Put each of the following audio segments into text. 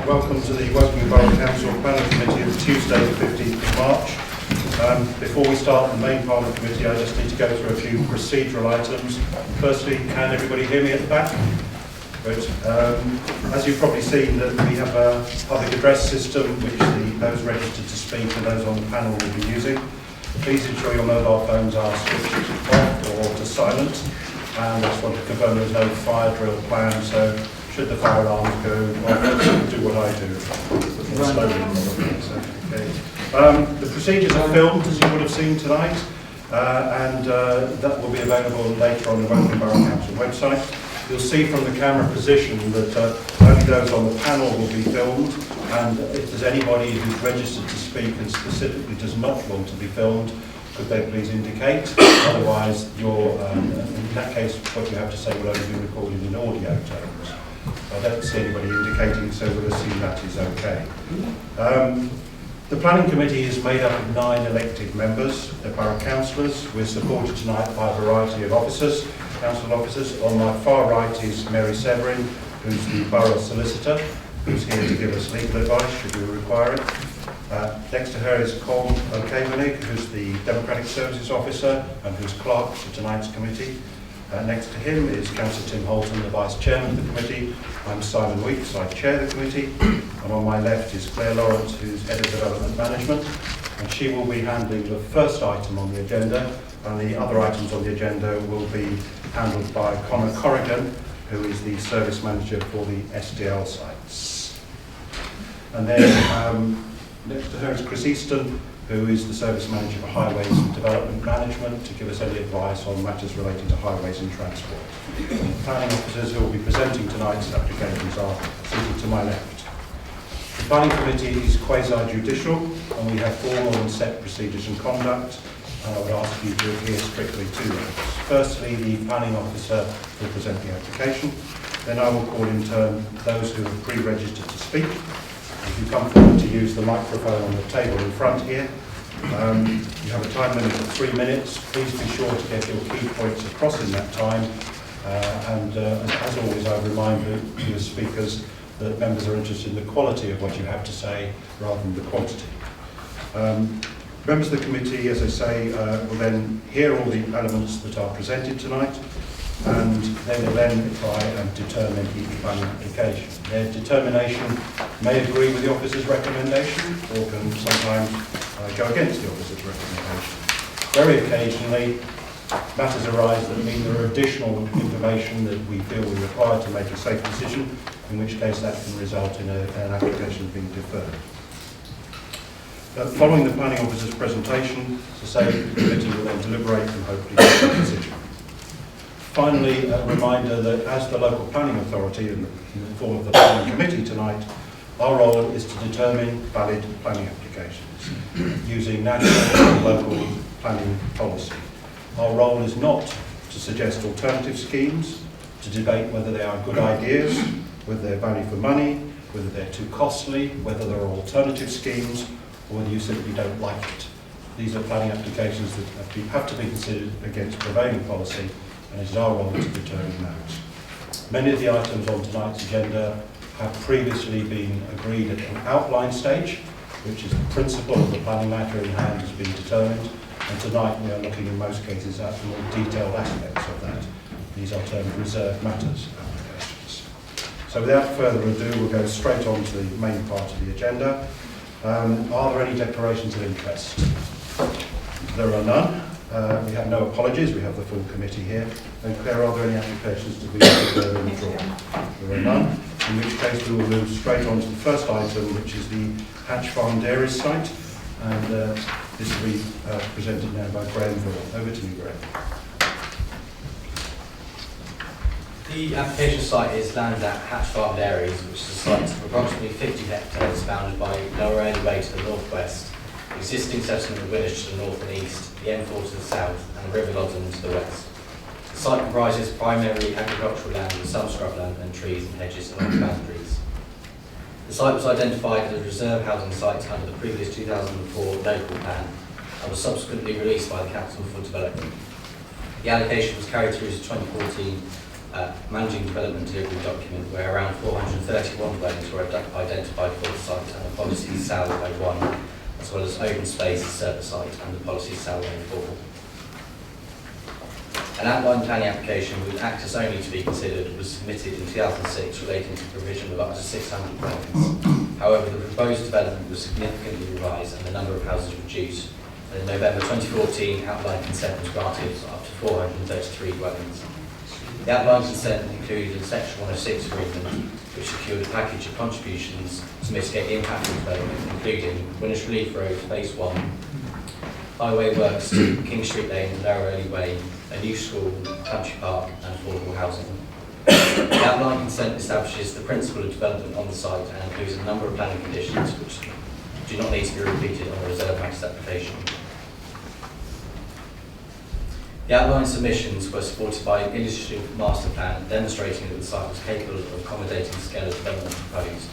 Welcome to the Woking Borough Council Planning Committee of Tuesday the 15th of March. Before we start the main part of the committee, I just need to go through a few procedural items. Firstly, can everybody hear me at the back? Good. As you've probably seen, that we have a public address system which those registered to speak and those on the panel will be using. Please ensure your mobile phones are switched off or to silent. And I just want to confirm there's no fire drill planned, so should the fire alarms go off, do what I do. The procedures are filmed, as you would have seen tonight, and that will be available later on the Woking Borough Council website. You'll see from the camera position that only those on the panel will be filmed, and if there's anybody who's registered to speak and specifically does not want to be filmed, could they please indicate? Otherwise, in that case, what you have to say will only be recorded in audio terms. I don't see anybody indicating, so we'll assume that is okay. The Planning Committee is made up of 9 elected members, the borough councillors. We're supported tonight by a variety of officers, council officers. On my far right is Mary Severin, who's the borough solicitor, who's here to give us legal advice should we require it. Next to her is Colm O'Cavernig, who's the Democratic Services Officer and who's clerk for tonight's committee. Next to him is Councillor Tim Holton, the Vice Chairman of the committee. I'm Simon Weeks, I chair the committee. And on my left is Claire Lawrence, who's Head of Development Management. And she will be handling the first item on the agenda, and the other items on the agenda will be handled by Conor Corrigan, who is the Service Manager for the SDL sites. And then next to her is Chris Easton, who is the Service Manager for Highways and Development Management, to give us any advice on matters relating to highways and transport. The planning officers who will be presenting tonight's applications are seated to my left. The Planning Committee is quasi-judicial, and we have formal and set procedures and conduct, and I would ask you to adhere strictly to those. Firstly, the planning officer will present the application. Then I will call in turn those who have pre-registered to speak. If you come forward to use the microphone on the table in front here, you have a time limit of 3 minutes. Please be sure to get your key points across in that time. As always, I remind you as speakers that members are interested in the quality of what you have to say rather than the quantity. Members of the committee, as I say, will then hear all the elements that are presented tonight, and they will then try and determine the planning application. Their determination may agree with the officer's recommendation or can sometimes go against the officer's recommendation. Very occasionally, matters arise that mean there are additional information that we feel we require to make a safe decision, in which case that can result in an application being deferred. Following the planning officer's presentation, the committee will then deliberate and hopefully make a decision. Finally, a reminder that as the local planning authority in the form of the planning committee tonight, our role is to determine valid planning applications using national and local planning policy. Our role is not to suggest alternative schemes, to debate whether they are good ideas, whether they're value for money, whether they're too costly, whether there are alternative schemes, or whether you simply don't like it. These are planning applications that have to be considered against prevailing policy, and it is our role to determine those. Many of the items on tonight's agenda have previously been agreed at an outline stage, which is the principle of the planning matter in hand has been determined, and tonight we are looking in most cases at the more detailed aspects of that. These are termed reserved matters applications. So without further ado, we'll go straight on to the main part of the agenda. Are there any declarations of interest? There are none. We have no apologies, we have the full committee here. And Claire, are there any applications to be withdrawn? There are none, in which case we will move straight on to the first item, which is the Hatch Farm Dairies site. And this will be presented now by Graham Vaughan. Over to you, Graham. The application site is landed at Hatch Farm Dairies, which is a site of approximately 50 hectares bounded by Lower Early Way to the northwest, existing settlement of Winnersh to the north and east, the M4 to the south, and the River Loddon to the west. The site comprises primarily agricultural land with some scrubland and trees and hedges along the boundaries. The site was identified as a reserve housing site under the previous 2004 local plan and was subsequently released by the Council for Development. The allocation was carried through to 2014 managing development delivery document where around 431 dwellings were identified for the site and the policy Salway 1, as well as open space surface site and the policy Salway 4. An outline planning application with access only to be considered was submitted in 2006 relating to provision of up to 600 dwellings. However, the proposed development was significantly revised and the number of houses reduced. And in November 2014, outline consent was granted for up to 433 dwellings. The outline consent included a Section 106 agreement which secured a package of contributions to mitigate the impact of development, including Winnersh Relief Road Phase 1, highway works to King Street Lane and Lower Early Way, a new school, country park and affordable housing. The outline consent establishes the principle of development on the site and includes a number of planning conditions which do not need to be repeated on a reserve access application. The outline submissions were supported by an illustrative master plan demonstrating that the site was capable of accommodating the scale of development proposed.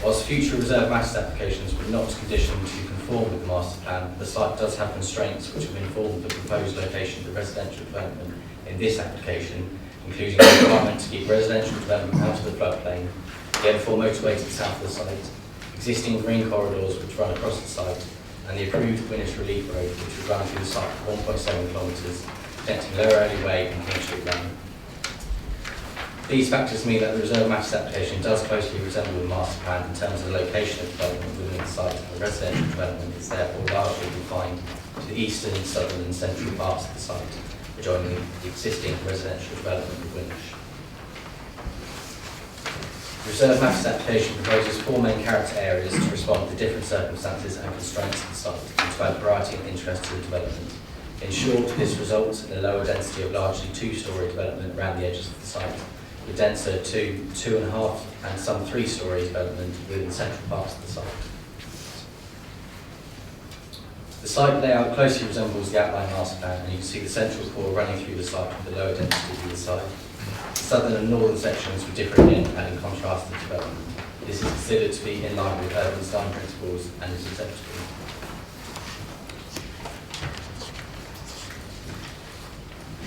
Whilst future reserve access applications were not conditioned to conform with the master plan, the site does have constraints which have informed the proposed location of the residential development in this application, including the requirement to keep residential development out of the floodplain, the M4 motorway to the south of the site, existing green corridors which run across the site, and the approved Winnersh Relief Road which would run through the site for 1.7 kilometres, connecting Lower Early Way and King Street Lane. These factors mean that the reserve access application does closely resemble the master plan in terms of the location of development within the site, and the residential development is therefore largely confined to the eastern, southern and central parts of the site, adjoining the existing residential development of Winnersh. The reserve access application proposes 4 main character areas to respond to different circumstances and constraints of the site and to add variety and interest to the development. In short, this results in a lower density of largely 2-storey development around the edges of the site, with denser 2, 2.5 and some 3-storey development within central parts of the site. The site layout closely resembles the outline master plan, and you can see the central core running through the site with the lower density to the side. The southern and northern sections were different in and in contrast to development. This is considered to be in line with urban design principles and is acceptable.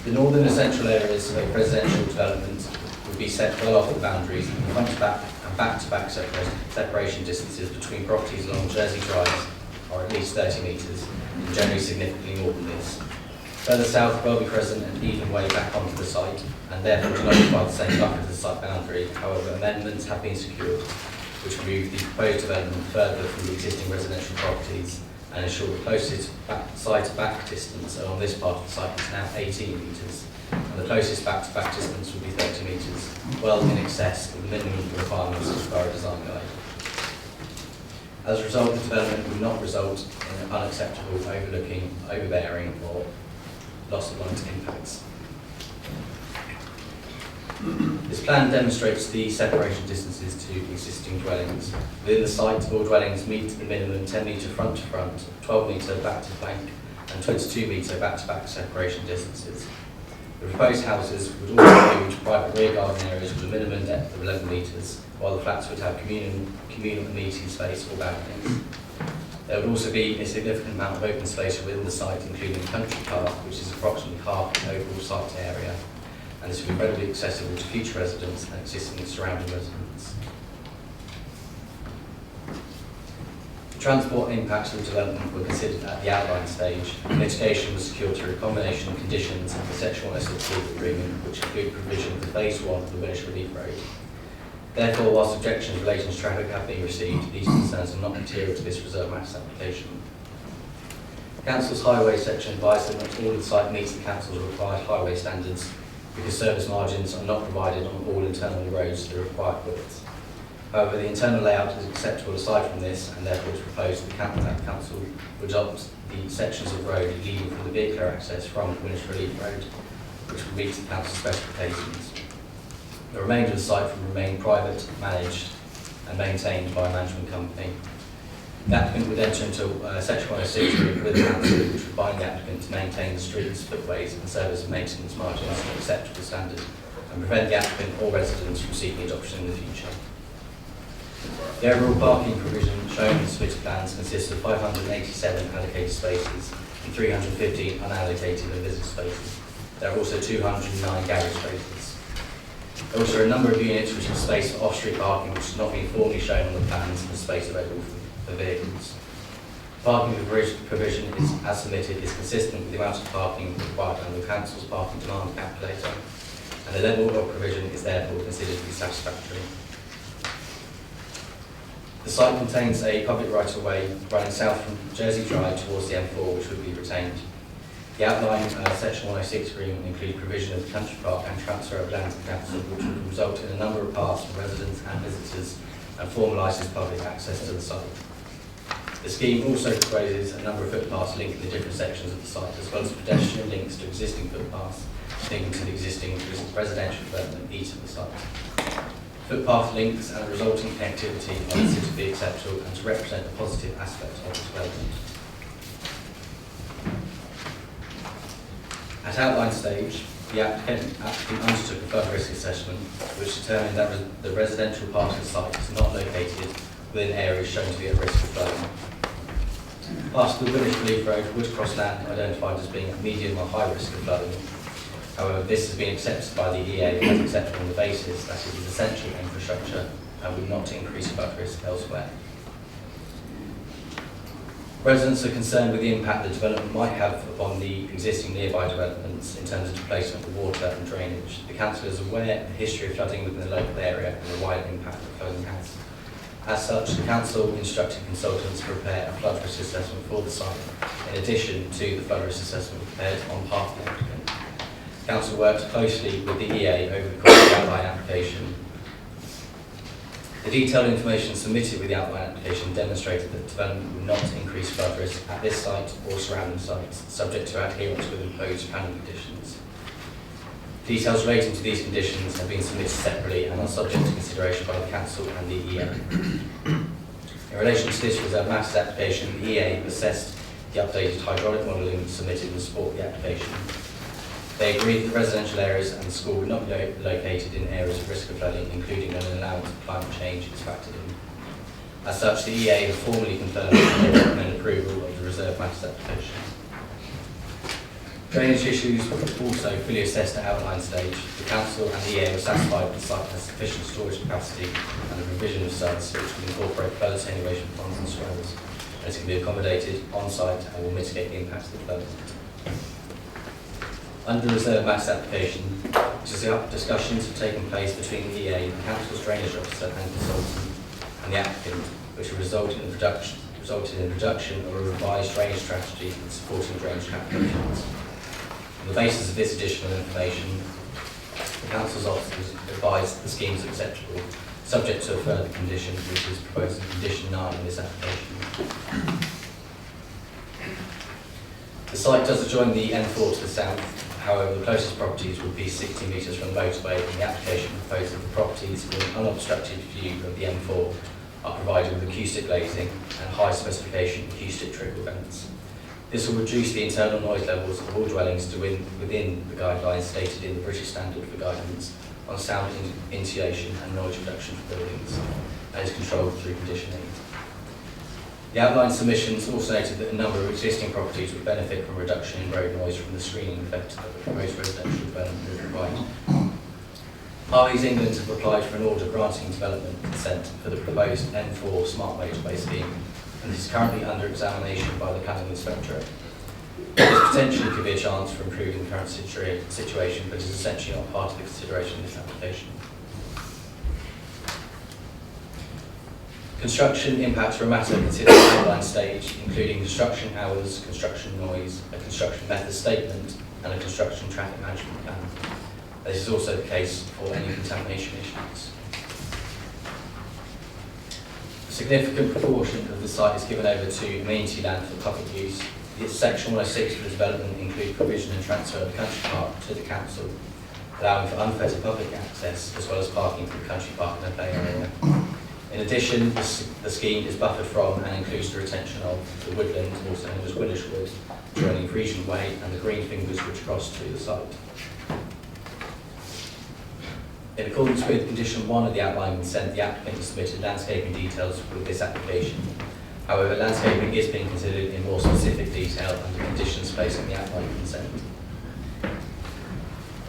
The northern and central areas of residential development would be set well off the boundaries, and front-to-back and back-to-back separation distances between properties along Jersey Drive are at least 30 metres, and generally significantly more than this. Further south, Welby Crescent and Eden Way back onto the site, and therefore to occupy the same buffer as the site boundary. However, amendments have been secured which move the proposed development further from the existing residential properties and ensure the closest side-to-back distance along this part of the site is now 18 metres, and the closest back-to-back distance would be 30 metres, well in excess of the minimum requirements of the Borough Design Guide. As a result, the development would not result in unacceptable overlooking, overbearing or loss of light impacts. This plan demonstrates the separation distances to existing dwellings. Within the site, all dwellings meet the minimum 10 metre front to front, 12 metre back to flank and 22 metre back to back separation distances. The proposed houses would also include private rear garden areas with a minimum depth of 11 metres, while the flats would have communal amenity space or balconies. There would also be a significant amount of open space within the site, including the country park, which is approximately half the overall site area, and this would be readily accessible to future residents and existing surrounding residents. The transport impacts of the development were considered at the outline stage. Mitigation was secured through a combination of conditions in the Section 106 agreement, which include provision of the Phase 1 of the Winnersh Relief Road. Therefore, whilst objections relating to traffic have been received, these concerns are not material to this reserve access application. The Council's highway section advised that all of the site meets the Council's required highway standards because service margins are not provided on all internal roads to the required widths. However, the internal layout is acceptable aside from this, and therefore it's proposed that the Council would adopt the sections of road leading from the vehicular access from Winnersh Relief Road, which will meet the Council's specifications. The remainder of the site will remain private, managed and maintained by a management company. The applicant would enter into Section 106 agreement with the Council, which would bind the applicant to maintain the streets, footways and service maintenance margins to an acceptable standard and prevent the applicant or residents from seeking adoption in the future. The overall parking provision shown in the submitted plans consists of 587 allocated spaces and 315 unallocated and visitor spaces. There are also 209 garage spaces. There are also a number of units which have space for off-street parking, which has not been formally shown on the plans, and space available for vehicles. Parking provision is, as submitted, is consistent with the amount of parking required under the council's parking demand calculator, and the level of provision is therefore considered to be satisfactory. The site contains a public right-of-way running south from Jersey Drive towards the M4, which would be retained. The outline Section 106 agreement includes provision of the country park and transfer of land to the council, which would result in a number of paths for residents and visitors and formalises public access to the site. The scheme also proposes a number of footpaths linking the different sections of the site, as well as pedestrian links to existing footpaths linking to the existing residential development east of the site. Footpath links and the resulting connectivity are considered to be acceptable and to represent a positive aspect of the development. At outline stage, the applicant undertook a flood risk assessment which determined that the residential part of the site is not located within areas shown to be at risk of flooding. Part of the Woolwich Relief Road would cross land identified as being at medium or high risk of flooding. However, this has been accepted by the EA as acceptable on the basis that it is essential infrastructure and would not increase flood risk elsewhere. Residents are concerned with the impact the development might have upon the existing nearby developments in terms of displacement of water and drainage. The council is aware of the history of flooding within the local area and the wider impact that flooding has. As such, the council instructed consultants to prepare a flood risk assessment for the site, in addition to the flood risk assessment prepared on behalf of the applicant. Council worked closely with the EA over the course of the outline application. The detailed information submitted with the outline application demonstrated that development would not increase flood risk at this site or surrounding sites, subject to adherence with imposed planning conditions. Details relating to these conditions have been submitted separately and are subject to consideration by the council and the EA. In relation to this reserve matters application, the EA assessed the updated hydraulic modelling submitted in support of the application. They agreed that residential areas and the school would not be located in areas of risk of flooding, including when an allowance of climate change is factored in. As such, the EA have formally confirmed that they recommend approval of the reserve matters application. Drainage issues were also fully assessed at outline stage. The council and the EA were satisfied that the site has sufficient storage capacity and the provision of sites which will incorporate flood attenuation ponds and swells, and it can be accommodated on site and will mitigate the impacts of the development. Under the reserve matters application, discussions have taken place between the EA, the council's drainage officer and consultant, and the applicant, which have resulted in the production of a revised drainage strategy and supporting drainage calculations. On the basis of this additional information, the council's officers advised the scheme is acceptable, subject to a further condition, which is proposed in condition 9 in this application. The site does adjoin the M4 to the south. However, the closest properties would be 60 metres from the motorway, and the application proposes that the properties with an unobstructed view of the M4 are provided with acoustic glazing and high specification acoustic triple vents. This will reduce the internal noise levels of all dwellings to within the guidelines stated in the British Standard for Guidance on sound insulation and noise reduction for buildings, and is controlled through condition 8. The outline submissions also noted that a number of existing properties would benefit from a reduction in road noise from the screening effect that the proposed residential development would provide. Harveys England have applied for an order granting development consent for the proposed M4 smart motorway scheme, and this is currently under examination by the planning inspectorate. This potentially could be a chance for improving the current situation, but is essentially not part of the consideration of this application. Construction impacts are a matter considered at the outline stage, including construction hours, construction noise, a construction method statement, and a construction traffic management plan. This is also the case for any contamination issues. A significant proportion of the site is given over to amenity land for public use. The Section 106 for the development includes provision and transfer of the country park to the council, allowing for unfettered public access as well as parking for the country park and play area. In addition, the scheme is buffered from and includes the retention of the woodland, also known as Woolwich Wood, joining Frisian Way and the green fingers which cross to the site. In accordance with condition 1 of the outline consent, the applicant submitted landscaping details with this application. However, landscaping is being considered in more specific detail under conditions placed on the outline consent.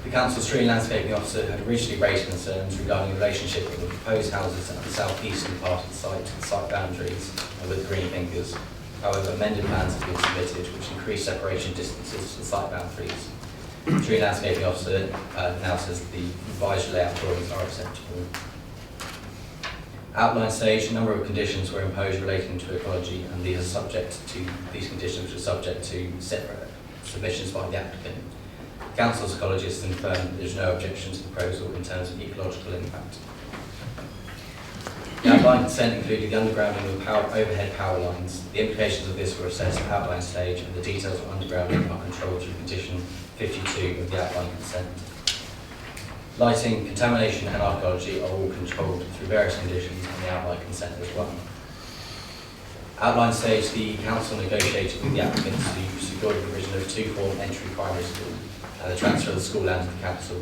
The Council's Tree and Landscaping Officer had originally raised concerns regarding the relationship of the proposed houses at the south-eastern part of the site to the site boundaries and with the green fingers. However, amended plans have been submitted which increase separation distances to the site boundaries. The Tree and Landscaping Officer now says the revised layout drawings are acceptable. Outline stage, a number of conditions were imposed relating to ecology, and these conditions were subject to separate submissions by the applicant. The Council's ecologists confirmed that there is no objection to the proposal in terms of ecological impact. The outline consent included the undergrounding of overhead power lines. The implications of this were assessed at outline stage, and the details of undergrounding are controlled through condition 52 of the outline consent. Lighting, contamination and archaeology are all controlled through various conditions in the outline consent as well. Outline stage, the Council negotiated with the applicants to secure the provision of two-form entry primary school and the transfer of the school land to the Council.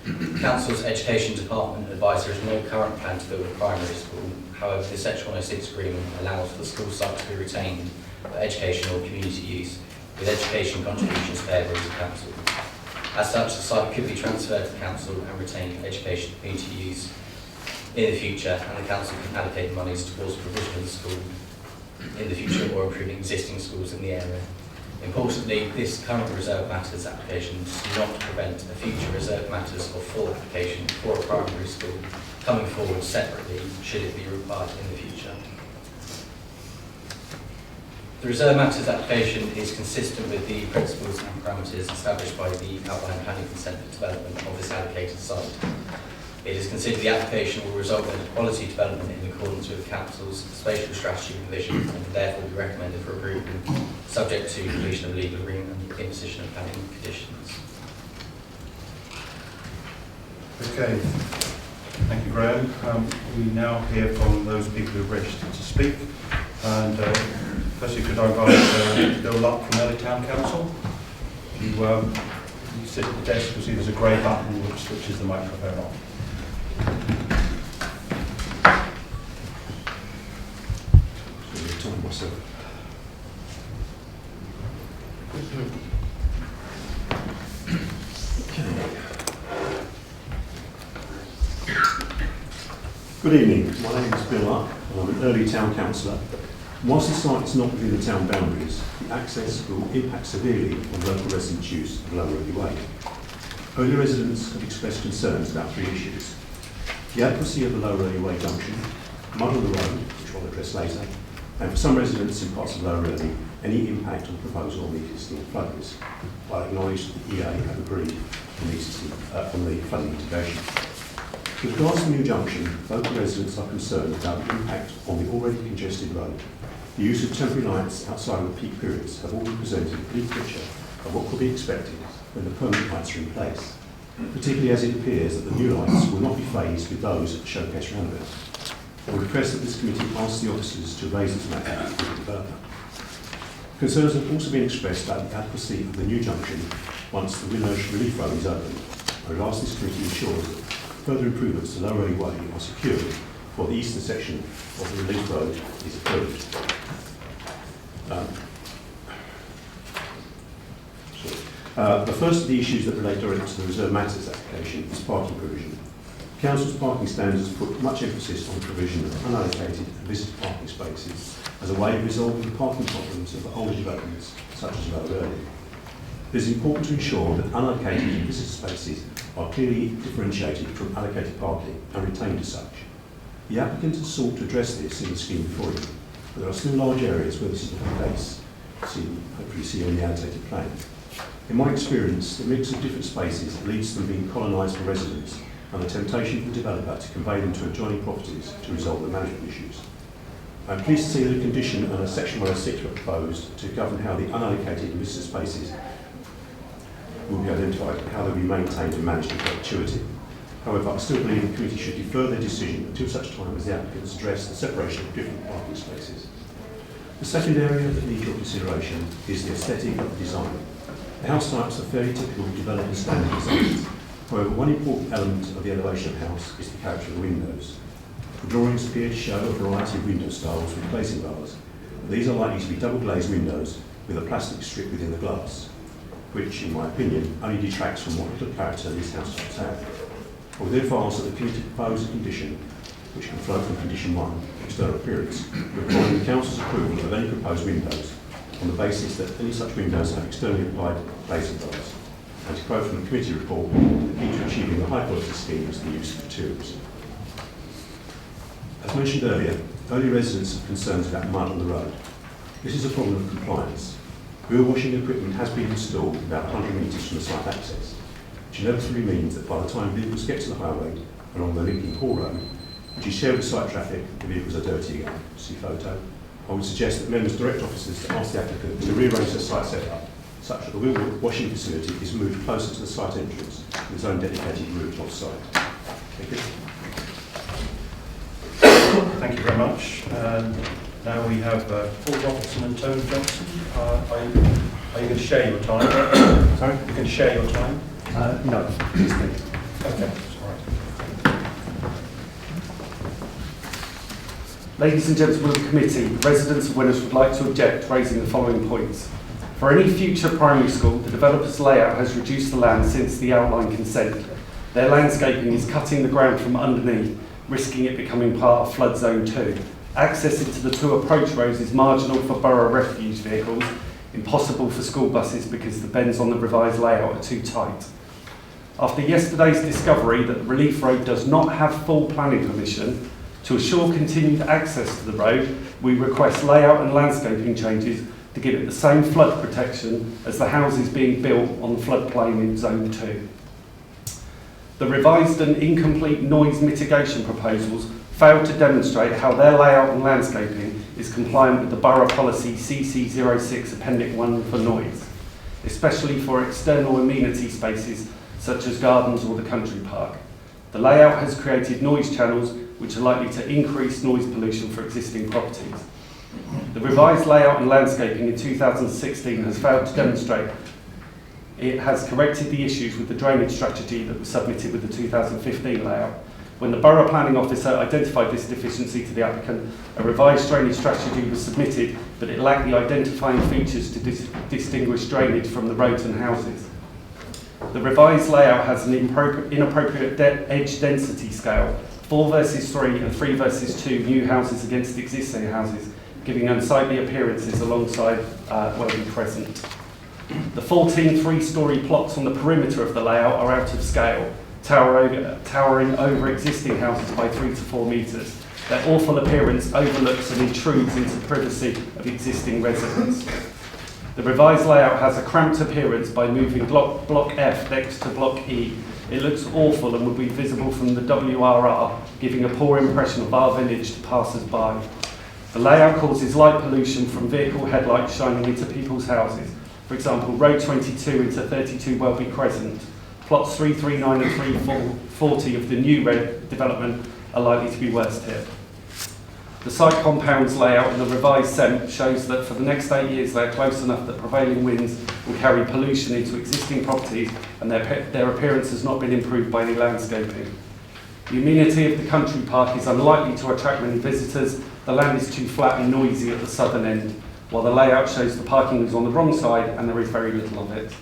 The Council's Education Department advised there is no current plan to build a primary school. However, the Section 106 agreement allows for the school site to be retained for educational or community use, with education contributions payable to the Council. As such, the site could be transferred to the Council and retained for education and community use in the future, and the Council can allocate monies towards the provision of the school in the future or improving existing schools in the area. Importantly, this current reserve matters application does not prevent a future reserve matters or full application for a primary school coming forward separately should it be required in the future. The reserve matters application is consistent with the principles and parameters established by the outline planning consent for development of this allocated site. It is considered the application will result in a quality development in accordance with the Council's spatial strategy and vision, and therefore be recommended for approval, subject to completion of legal agreement and imposition of planning conditions. Okay, thank you, Graham. We now hear from those people who have registered to speak. And firstly, could I invite Bill Luck from Early Town Council? You sit at the desk, you'll see there's a grey button which switches the microphone on. Good evening, my name is Bill Luck and I'm an Early Town Councillor. Whilst the site is not within the town boundaries, the access will impact severely on local residents' use of Lower Early Way. Early residents have expressed concerns about three issues: the adequacy of the Lower Early Way junction, mud on the road, which I'll address later, and for some residents in parts of Lower Early, any impact on the proposal on the existing floodways. I acknowledge that the EA have agreed on the flooding mitigation. With regards to the new junction, local residents are concerned about the impact on the already congested road. The use of temporary lights outside of the peak periods have already presented a clear picture of what could be expected when the permanent lights are in place, particularly as it appears that the new lights will not be phased with those at the Showcase roundabout. I would request that this committee ask the officers to raise this matter with the developer. Concerns have also been expressed about the adequacy of the new junction once the Winnersh Relief Road is opened. I would ask this committee to ensure that further improvements to Lower Early Way are secured before the eastern section of the Relief Road is approved. The first of the issues that relate directly to the Reserve Matters application is parking provision. Council's parking standards put much emphasis on the provision of unallocated and visitor parking spaces as a way of resolving the parking problems of the older developments such as Lower Early. It is important to ensure that unallocated visitor spaces are clearly differentiated from allocated parking and retained as such. The applicant has sought to address this in the scheme before you, but there are still large areas where this is not the case, as you hopefully see on the annotated plan. In my experience, the mix of different spaces leads to them being colonised for residents and the temptation for the developer to convey them to adjoining properties to resolve the management issues. I'm pleased to see that a condition and a Section 106 were proposed to govern how the unallocated visitor spaces will be identified and how they will be maintained and managed in perpetuity. However, I still believe the committee should defer their decision until such time as the applicants address the separation of different parking spaces. The second area that needs your consideration is the aesthetic of the design. The house types are fairly typical of development standard designs. However, one important element of the elevation of the house is the character of the windows. The drawings appear to show a variety of window styles with glazing bars. These are likely to be double glazed windows with a plastic strip within the glass. which, in my opinion, only detracts from what little character these house types have. I will therefore ask that the committee propose a condition which can flow from condition 1, external appearance, requiring the council's approval of any proposed windows on the basis that any such windows have externally applied glazing bars, and to quote from the committee report, the key to achieving a high quality scheme is the use of materials. As mentioned earlier, only residents have concerns about mud on the road. This is a problem of compliance. Wheel washing equipment has been installed about 100 metres from the site access, which inevitably means that by the time vehicles get to the highway along the linking Hall Road, which is shared with site traffic, the vehicles are dirty again. See photo. I would suggest that members direct officers to ask the applicant to rearrange their site setup such that the wheel washing facility is moved closer to the site entrance with its own dedicated route off site. Thank you. Thank you very much. Now we have Paul Robertson and Tony Johnson. Are you going to share your time? Sorry? You can share your time? No, please me. Okay, that's all right. Ladies and gentlemen of the committee, the residents of Winnersh would like to object, raising the following points. For any future primary school, the developer's layout has reduced the land since the outline consent. Their landscaping is cutting the ground from underneath, risking it becoming part of flood zone 2. Access into the 2 approach roads is marginal for borough refuse vehicles, impossible for school buses because the bends on the revised layout are too tight. After yesterday's discovery that the Relief Road does not have full planning permission, to assure continued access to the road, we request layout and landscaping changes to give it the same flood protection as the houses being built on the floodplain in Zone 2. The revised and incomplete noise mitigation proposals fail to demonstrate how their layout and landscaping is compliant with the Borough Policy CC06 Appendix 1 for noise, especially for external amenity spaces such as gardens or the country park. The layout has created noise channels which are likely to increase noise pollution for existing properties. The revised layout and landscaping in 2016 has failed to demonstrate it has corrected the issues with the drainage strategy that was submitted with the 2015 layout. When the Borough Planning Officer identified this deficiency to the applicant, a revised drainage strategy was submitted, but it lacked the identifying features to distinguish drainage from the roads and houses. The revised layout has an inappropriate edge density scale, 4 versus 3 and 3 versus 2 new houses against existing houses, giving unsightly appearances alongside Welby Crescent. The 14 three-storey plots on the perimeter of the layout are out of scale, towering over existing houses by 3 to 4 metres. Their awful appearance overlooks and intrudes into the privacy of existing residents. The revised layout has a cramped appearance by moving block F next to block E. It looks awful and would be visible from the WRR, giving a poor impression of our village to passers-by. The layout causes light pollution from vehicle headlights shining into people's houses. For example, Road 22 into 32 Welby Crescent. Plots 339 and 340 of the new red development are likely to be worst hit. The site compound's layout in the revised SEMP shows that for the next 8 years they are close enough that prevailing winds will carry pollution into existing properties and their appearance has not been improved by any landscaping. The amenity of the country park is unlikely to attract many visitors. The land is too flat and noisy at the southern end, while the layout shows the parking is on the wrong side and there is very little of it.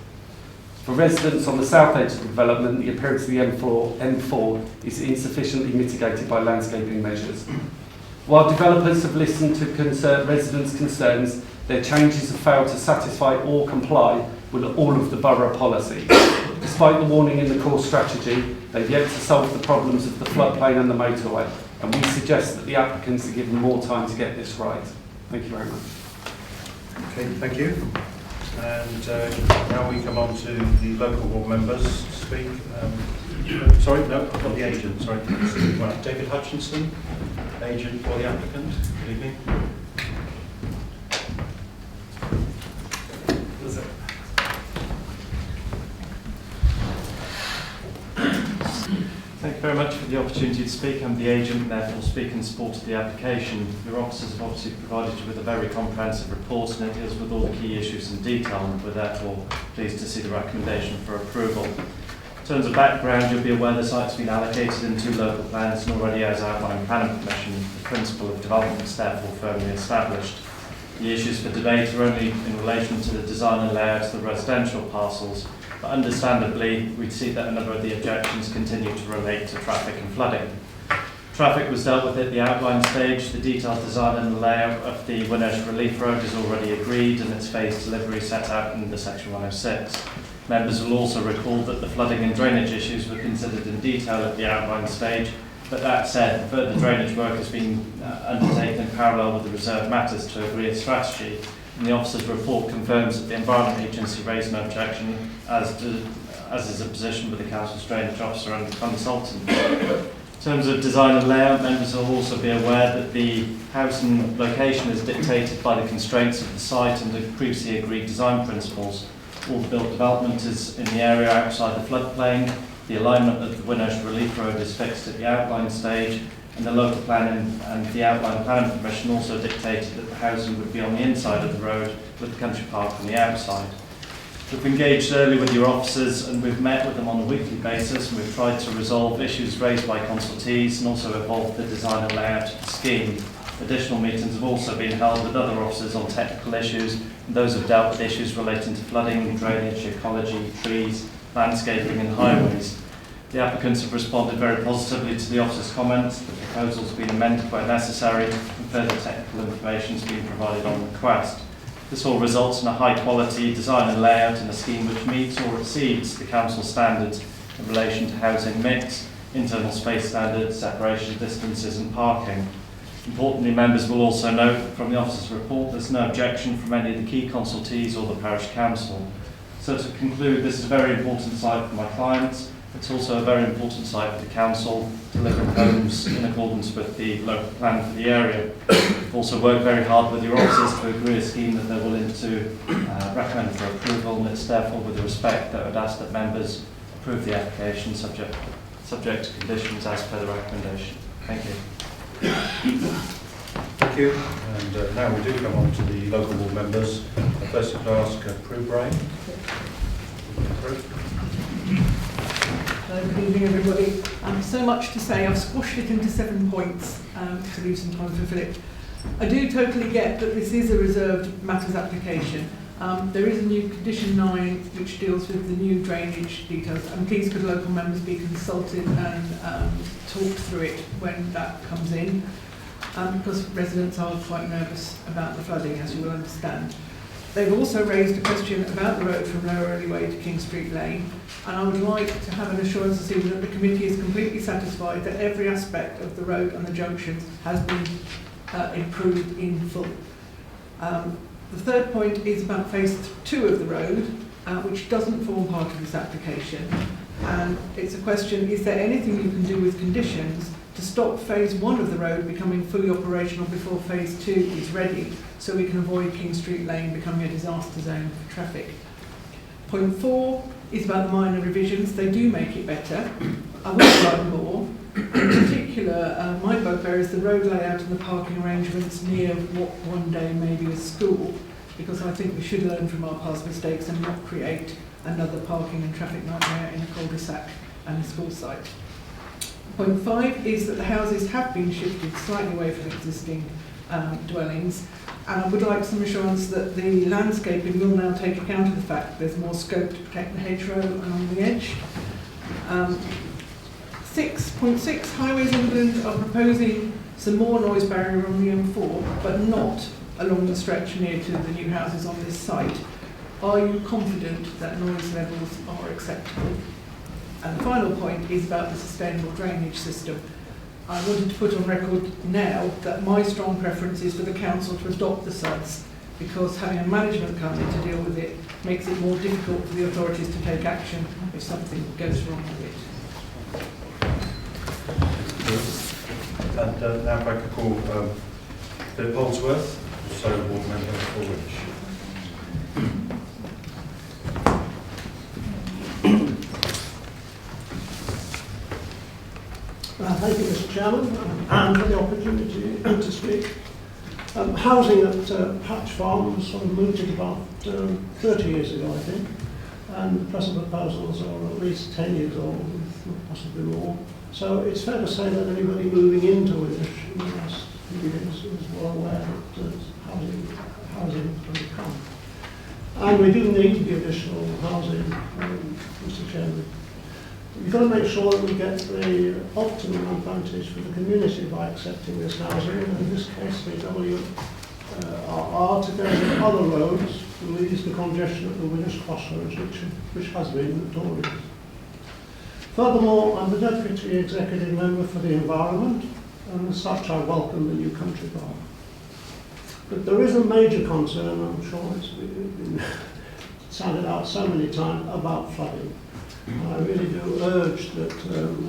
For residents on the south edge of the development, the appearance of the M4 is insufficiently mitigated by landscaping measures. While developers have listened to residents' concerns, their changes have failed to satisfy or comply with all of the borough policy. Despite the warning in the core strategy, they've yet to solve the problems of the floodplain and the motorway, and we suggest that the applicants are given more time to get this right. Thank you very much. Okay, thank you. And now we come on to the local board members to speak. Sorry, no, I've got the agent, sorry. Right, David Hutchinson, agent for the applicant. Good evening. Thank you very much for the opportunity to speak. I'm the agent and therefore speak in support of the application. Your officers have obviously provided you with a very comprehensive report and it deals with all the key issues in detail, and we're therefore pleased to see the recommendation for approval. In terms of background, you'll be aware the site's been allocated in 2 local plans and already as outlined planning permission, the principle of development is therefore firmly established. The issues for debate are only in relation to the design and layout of the residential parcels, but understandably we see that a number of the objections continue to relate to traffic and flooding. Traffic was dealt with at the outline stage. The detailed design and layout of the Winnersh Relief Road is already agreed and its phased delivery set out in the Section 106. Members will also recall that the flooding and drainage issues were considered in detail at the outline stage, but that said, further drainage work has been undertaken in parallel with the reserved matters to agree a strategy, and the officer's report confirms that the Environment Agency raised no objection, as is a position with the Council's drainage officer and consultant. In terms of design and layout, members will also be aware that the house and location is dictated by the constraints of the site and the previously agreed design principles. All the built development is in the area outside the floodplain. The alignment of the Winnersh Relief Road is fixed at the outline stage, and the local plan and the outline planning permission also dictated that the housing would be on the inside of the road with the country park on the outside. We've engaged early with your officers and we've met with them on a weekly basis, and we've tried to resolve issues raised by consultees and also evolve the design and layout of the scheme. Additional meetings have also been held with other officers on technical issues, and those have dealt with issues relating to flooding, drainage, ecology, trees, landscaping and highways. The applicants have responded very positively to the officer's comments. The proposal has been amended where necessary and further technical information has been provided on request. This all results in a high quality design and layout in a scheme which meets or exceeds the council standards in relation to housing mix, internal space standards, separation distances and parking. Importantly, members will also note that from the officer's report there's no objection from any of the key consultees or the parish council. So to conclude, this is a very important site for my clients. It's also a very important site for the council, delivering homes in accordance with the local plan for the area. We've also worked very hard with your officers to agree a scheme that they're willing to recommend for approval, and it's therefore with respect that I would ask that members approve the application subject to conditions as per the recommendation. Thank you. Thank you. And now we do come on to the local board members. First, I'd ask Prue Brain. Good evening, everybody. So much to say. I've squashed it into 7 points to leave some time for Philip. I do totally get that this is a reserved matters application. There is a new condition 9 which deals with the new drainage details, and please could local members be consulted and talk through it when that comes in, because residents are quite nervous about the flooding, as you will understand. They've also raised a question about the road from Lower Early Way to King Street Lane, and I would like to have an assurance this evening that the committee is completely satisfied that every aspect of the road and the junction has been improved in full. The third point is about phase 2 of the road, which doesn't form part of this application, and it's a question, is there anything you can do with conditions to stop phase 1 of the road becoming fully operational before phase 2 is ready, so we can avoid King Street Lane becoming a disaster zone for traffic. Point 4 is about the minor revisions. They do make it better. I would like more. In particular, my bugbear is the road layout and the parking arrangements near what one day may be a school, because I think we should learn from our past mistakes and not create another parking and traffic nightmare in a cul-de-sac and a school site. Point 5 is that the houses have been shifted slightly away from existing dwellings, and I would like some assurance that the landscaping will now take account of the fact that there's more scope to protect the hedgerow along the edge. 6.6, Highways England are proposing some more noise barrier on the M4, but not along the stretch near to the new houses on this site. Are you confident that noise levels are acceptable? And the final point is about the sustainable drainage system. I wanted to put on record now that my strong preference is for the council to adopt the SUDS, because having a management company to deal with it makes it more difficult for the authorities to take action if something goes wrong with it. And now if I could call Philip Holdsworth, so board member for Woolwich. Thank you, Mr. Chairman, and for the opportunity to speak. Housing at Hatch Farm was sort of mooted about 30 years ago, I think, and the present proposals are at least 10 years old, possibly more. So it's fair to say that anybody moving into it in the last he is well aware that housing is going to come. And we do need the additional housing, Mr. Chairman. We've got to make sure that we get the optimum advantage for the community by accepting this housing, and in this case the WRR together with other roads will ease the congestion at the Winner's Crossroads, which has been notorious. Furthermore, I'm the Deputy Executive Member for the Environment, and as such I welcome the new country park. But there is a major concern, I'm sure it's been sounded out so many times, about flooding. I really do urge that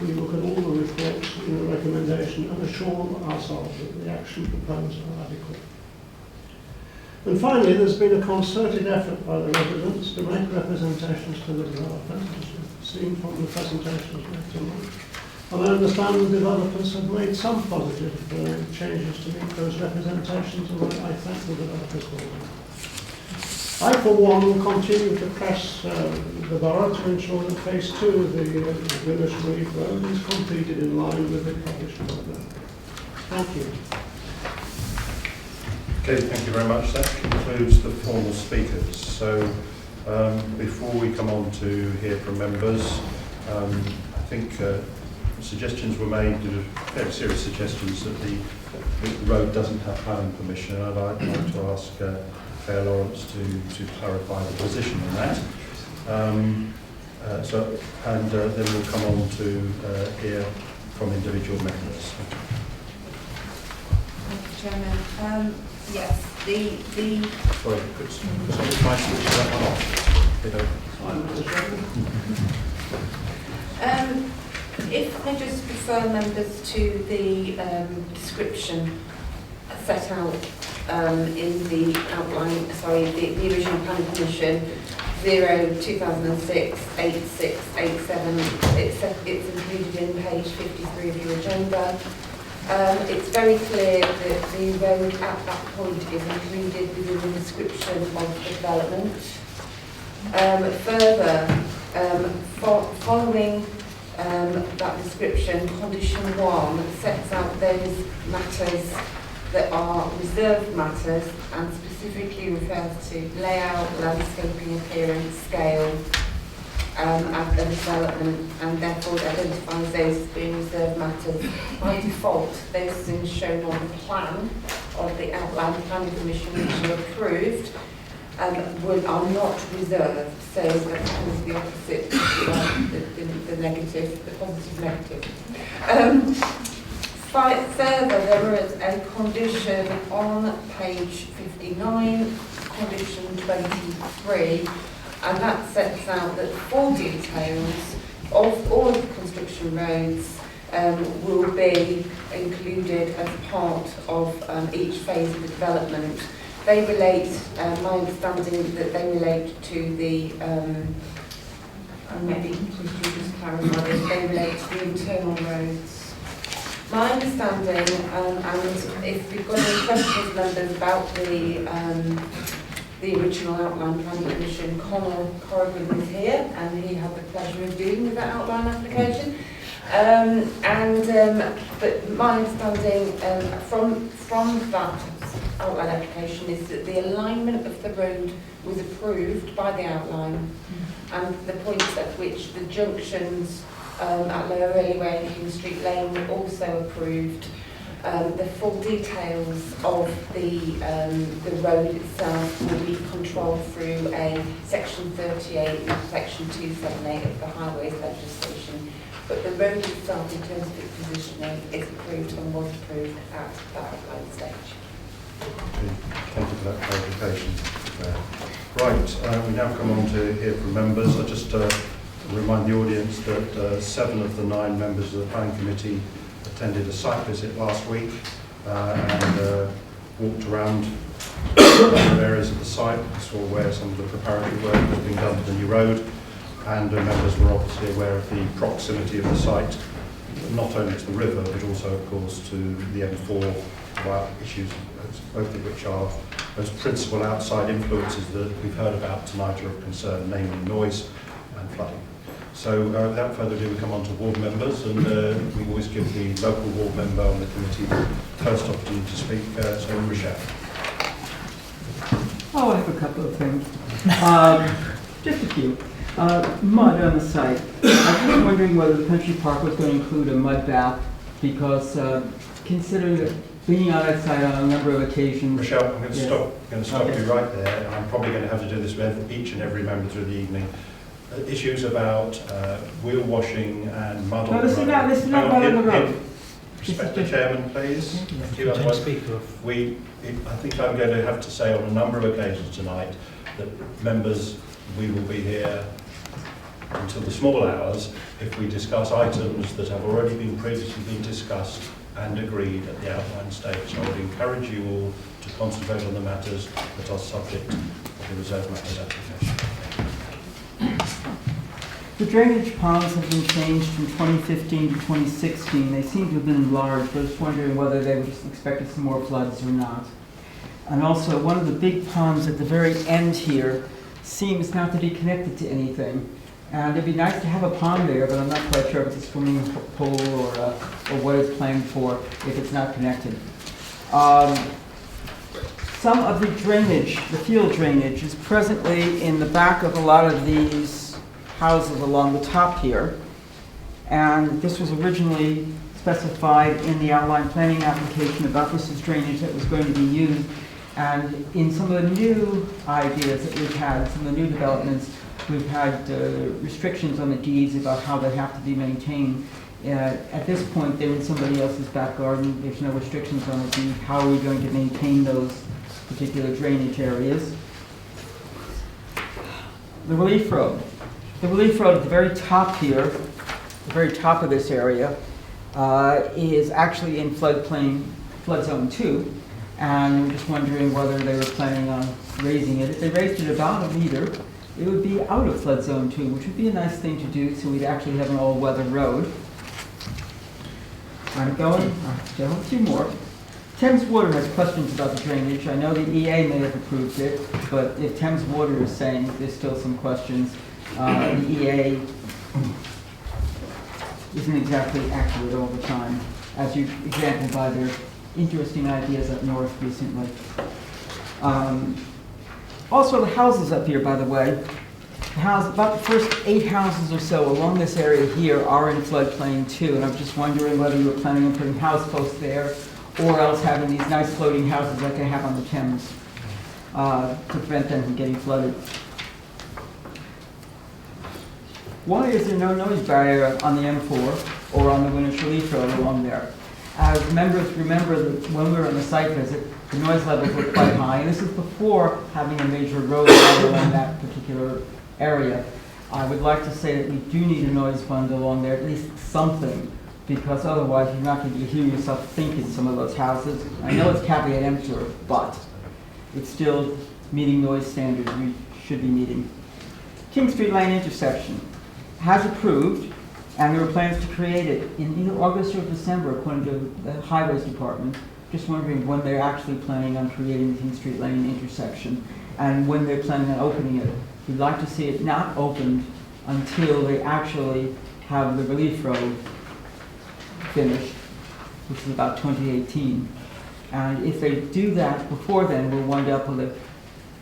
we look at all the reports in the recommendation and assure ourselves that the action proposed are adequate. And finally, there's been a concerted effort by the residents to make representations to the developers, as you've seen from the presentations made tonight. And I understand the developers have made some positive changes to meet those representations, and I thank the developers for that. I, for one, will continue to press the borough to ensure that phase 2 of the Winner's Reef Road is completed in line with the published programme. Thank you. Okay, thank you very much. That concludes the formal speakers. So before we come on to hear from members, I think suggestions were made, fairly serious suggestions, that the road doesn't have planning permission. I'd like to ask Claire Lawrence to clarify the position on that. Then we'll come on to hear from individual members. Thank you, Chairman. Yes, Sorry, could somebody try and switch that one off? If I just refer members to the description set out in the outline, the original planning permission 2006 8687. It's included in page 53 of your agenda. It's very clear that the road at that point is included within the description of the development. Further, following that description, condition 1 sets out those matters that are reserved matters and specifically refers to layout, landscaping, appearance, scale, and the development, and therefore identifies those as being reserved matters. By default, those things shown on the plan of the outline planning permission which are approved are not reserved, so that is the opposite, the negative, the positive negative. Further, there is a condition on page 59, condition 23, and that sets out that full details of all of the construction roads will be included as part of each phase of the development. They relate, my understanding that they relate to the, maybe please do just clarify this, they relate to the internal roads. My understanding, and if you've got any questions, members, about the original outline planning permission, Conor Corrigan is here, and he had the pleasure of dealing with that outline application. But my understanding from that outline application is that the alignment of the road was approved by the outline, and the points at which the junctions at Lower Railway and King Street Lane were also approved. The full details of the road itself will be controlled through a section 38 and section 278 of the highways legislation. But the road itself, in terms of its positioning, is approved and was approved at that outline stage. Thank you for that clarification. Right, we now come on to hear from members. I just remind the audience that 7 of the 9 members of the Planning Committee attended a site visit last week and walked around other areas of the site, saw where some of the preparatory work was being done for the new road, and members were obviously aware of the proximity of the site, not only to the river but also of course to the M4 issues, both of which are those principal outside influences that we've heard about tonight are of concern, namely noise and flooding. So without further ado, we come on to ward members, and we always give the local ward member on the committee the first opportunity to speak. So Rochelle. Oh, I have a couple of things. Just a few. Mud on the site. I was wondering whether the country park was going to include a mud bath, because considering that being on that site on a number of occasions. Rochelle, I'm going to Yes. stop Okay. you right there, and I'm probably going to have to do this with each and every member through the evening. Issues about wheel washing and mud No, on the this is road. not- this is not mud on the road. Respect the chairman, please. Thank you. Otherwise, I think I'm going to have to say on a number of occasions tonight that members, we will be here until the small hours if we discuss items that have already previously been discussed and agreed at the outline stage. So I would encourage you all to concentrate on the matters that are subject to the reserve matters application. The drainage ponds have been changed from 2015 to 2016. They seem to have been enlarged, but I was wondering whether they were expecting some more floods or not. And also, one of the big ponds at the very end here seems not to be connected to anything. And it'd be nice to have a pond there, but I'm not quite sure if it's a swimming pool or what it's planned for if it's not connected. Some of the drainage, the field drainage, is presently in the back of a lot of these houses along the top here. And this was originally specified in the outline planning application about this as drainage that was going to be used. And in some of the new ideas that we've had, some of the new developments, we've had restrictions on the deeds about how they have to be maintained. At this point, they're in somebody else's back garden. There's no restrictions on the deed. How are we going to maintain those particular drainage areas? The relief road. The relief road at the very top here, the very top of this area, is actually in flood zone 2. And we're just wondering whether they were planning on raising it. If they raised it about a meter, it would be out of flood zone 2, which would be a nice thing to do, so we'd actually have an all-weather road. I'm going, still a few more. Thames Water has questions about the drainage. I know the EA may have approved it, but if Thames Water is saying there's still some questions, the EA isn't exactly accurate all the time, as you exampled by their interesting ideas up north recently. Also, the houses up here, by the way, about the first 8 houses or so along this area here are in floodplain too, and I'm just wondering whether you were planning on putting house posts there, or else having these nice floating houses like they have on the Thames to prevent them from getting flooded. Why is there no noise barrier on the M4 or on the Winnish Relief Road along there? As members remember that when we were on the site visit, the noise levels were quite high, and this is before having a major road along that particular area. I would like to say that we do need a noise bundle along there, at least something, because otherwise you're not going to hear yourself think in some of those houses. I know it's caveat emptor, but it's still meeting noise standards we should be meeting. King Street Lane intersection has approved, and there are plans to create it in either August or December, according to the Highways Department. Just wondering when they're actually planning on creating the King Street Lane intersection and when they're planning on opening it. We'd like to see it not opened until they actually have the relief road finished, which is about 2018. And if they do that before then, we'll wind up with an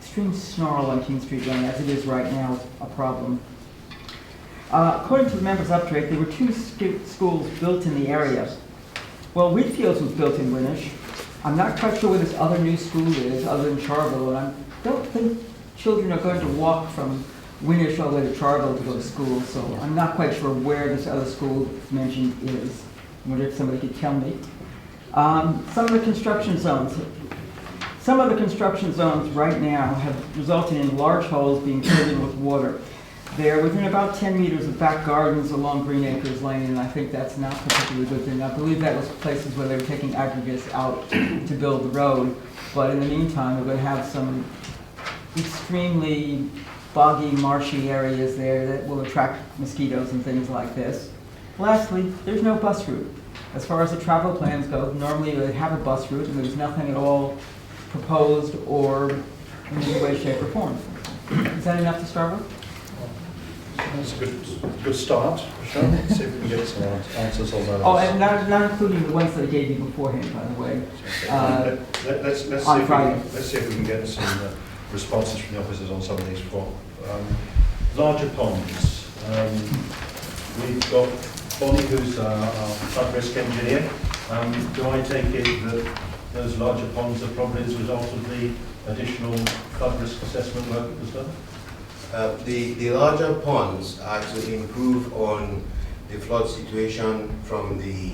extreme snarl on King Street Lane, as it is right now, a problem. According to the members' update, there were 2 schools built in the area. Well, Whitfields was built in Winnish. I'm not quite sure where this other new school is, other than Charville, and I don't think children are going to walk from Winnish all the way to Charville to go to school, so I'm not quite sure where this other school mentioned is. I wonder if somebody could tell me. Some of the construction zones right now have resulted in large holes being filled in with water. They're within about 10 meters of back gardens along Green Acres Lane, and I think that's not particularly a good thing. I believe that was places where they were taking aggregates out to build the road, but in the meantime, we're going to have some extremely boggy, marshy areas there that will attract mosquitoes and things like this. Lastly, there's no bus route. As far as the travel plans go, normally they have a bus route, and there's nothing at all proposed or in any way, shape, or form. Is that enough to start with? That's a good start, Michelle. Let's see if we can get some answers on those. Oh, and not including the ones that I gave you beforehand, by the way. Let's on Friday. see if we can get some responses from the officers on some of these. Larger ponds. We've got Bonnie, who's our flood risk engineer. Do I take it that those larger ponds are probably as a result of the additional flood risk assessment work that was done? The larger ponds actually improve on the flood situation from the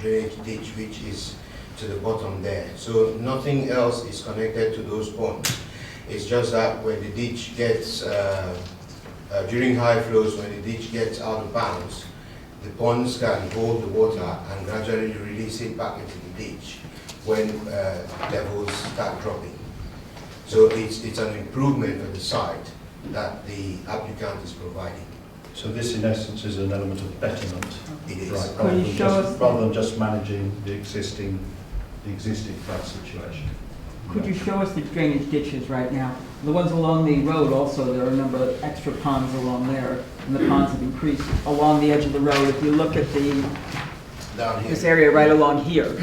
drainage ditch, which is to the bottom there. So nothing else is connected to those ponds. It's just that when the ditch gets, during high flows, when the ditch gets out of bounds, the ponds can hold the water and gradually release it back into the ditch when levels start dropping. So it's an improvement for the site that the applicant is providing. So this, in essence, is an element of betterment, It is. right? Could you show us- Rather than just managing the existing flood situation. Could you show us the drainage ditches right now? The ones along the road also, there are a number of extra ponds along there, and the ponds have increased along the edge of the road. If you look at Down here. this area right along here,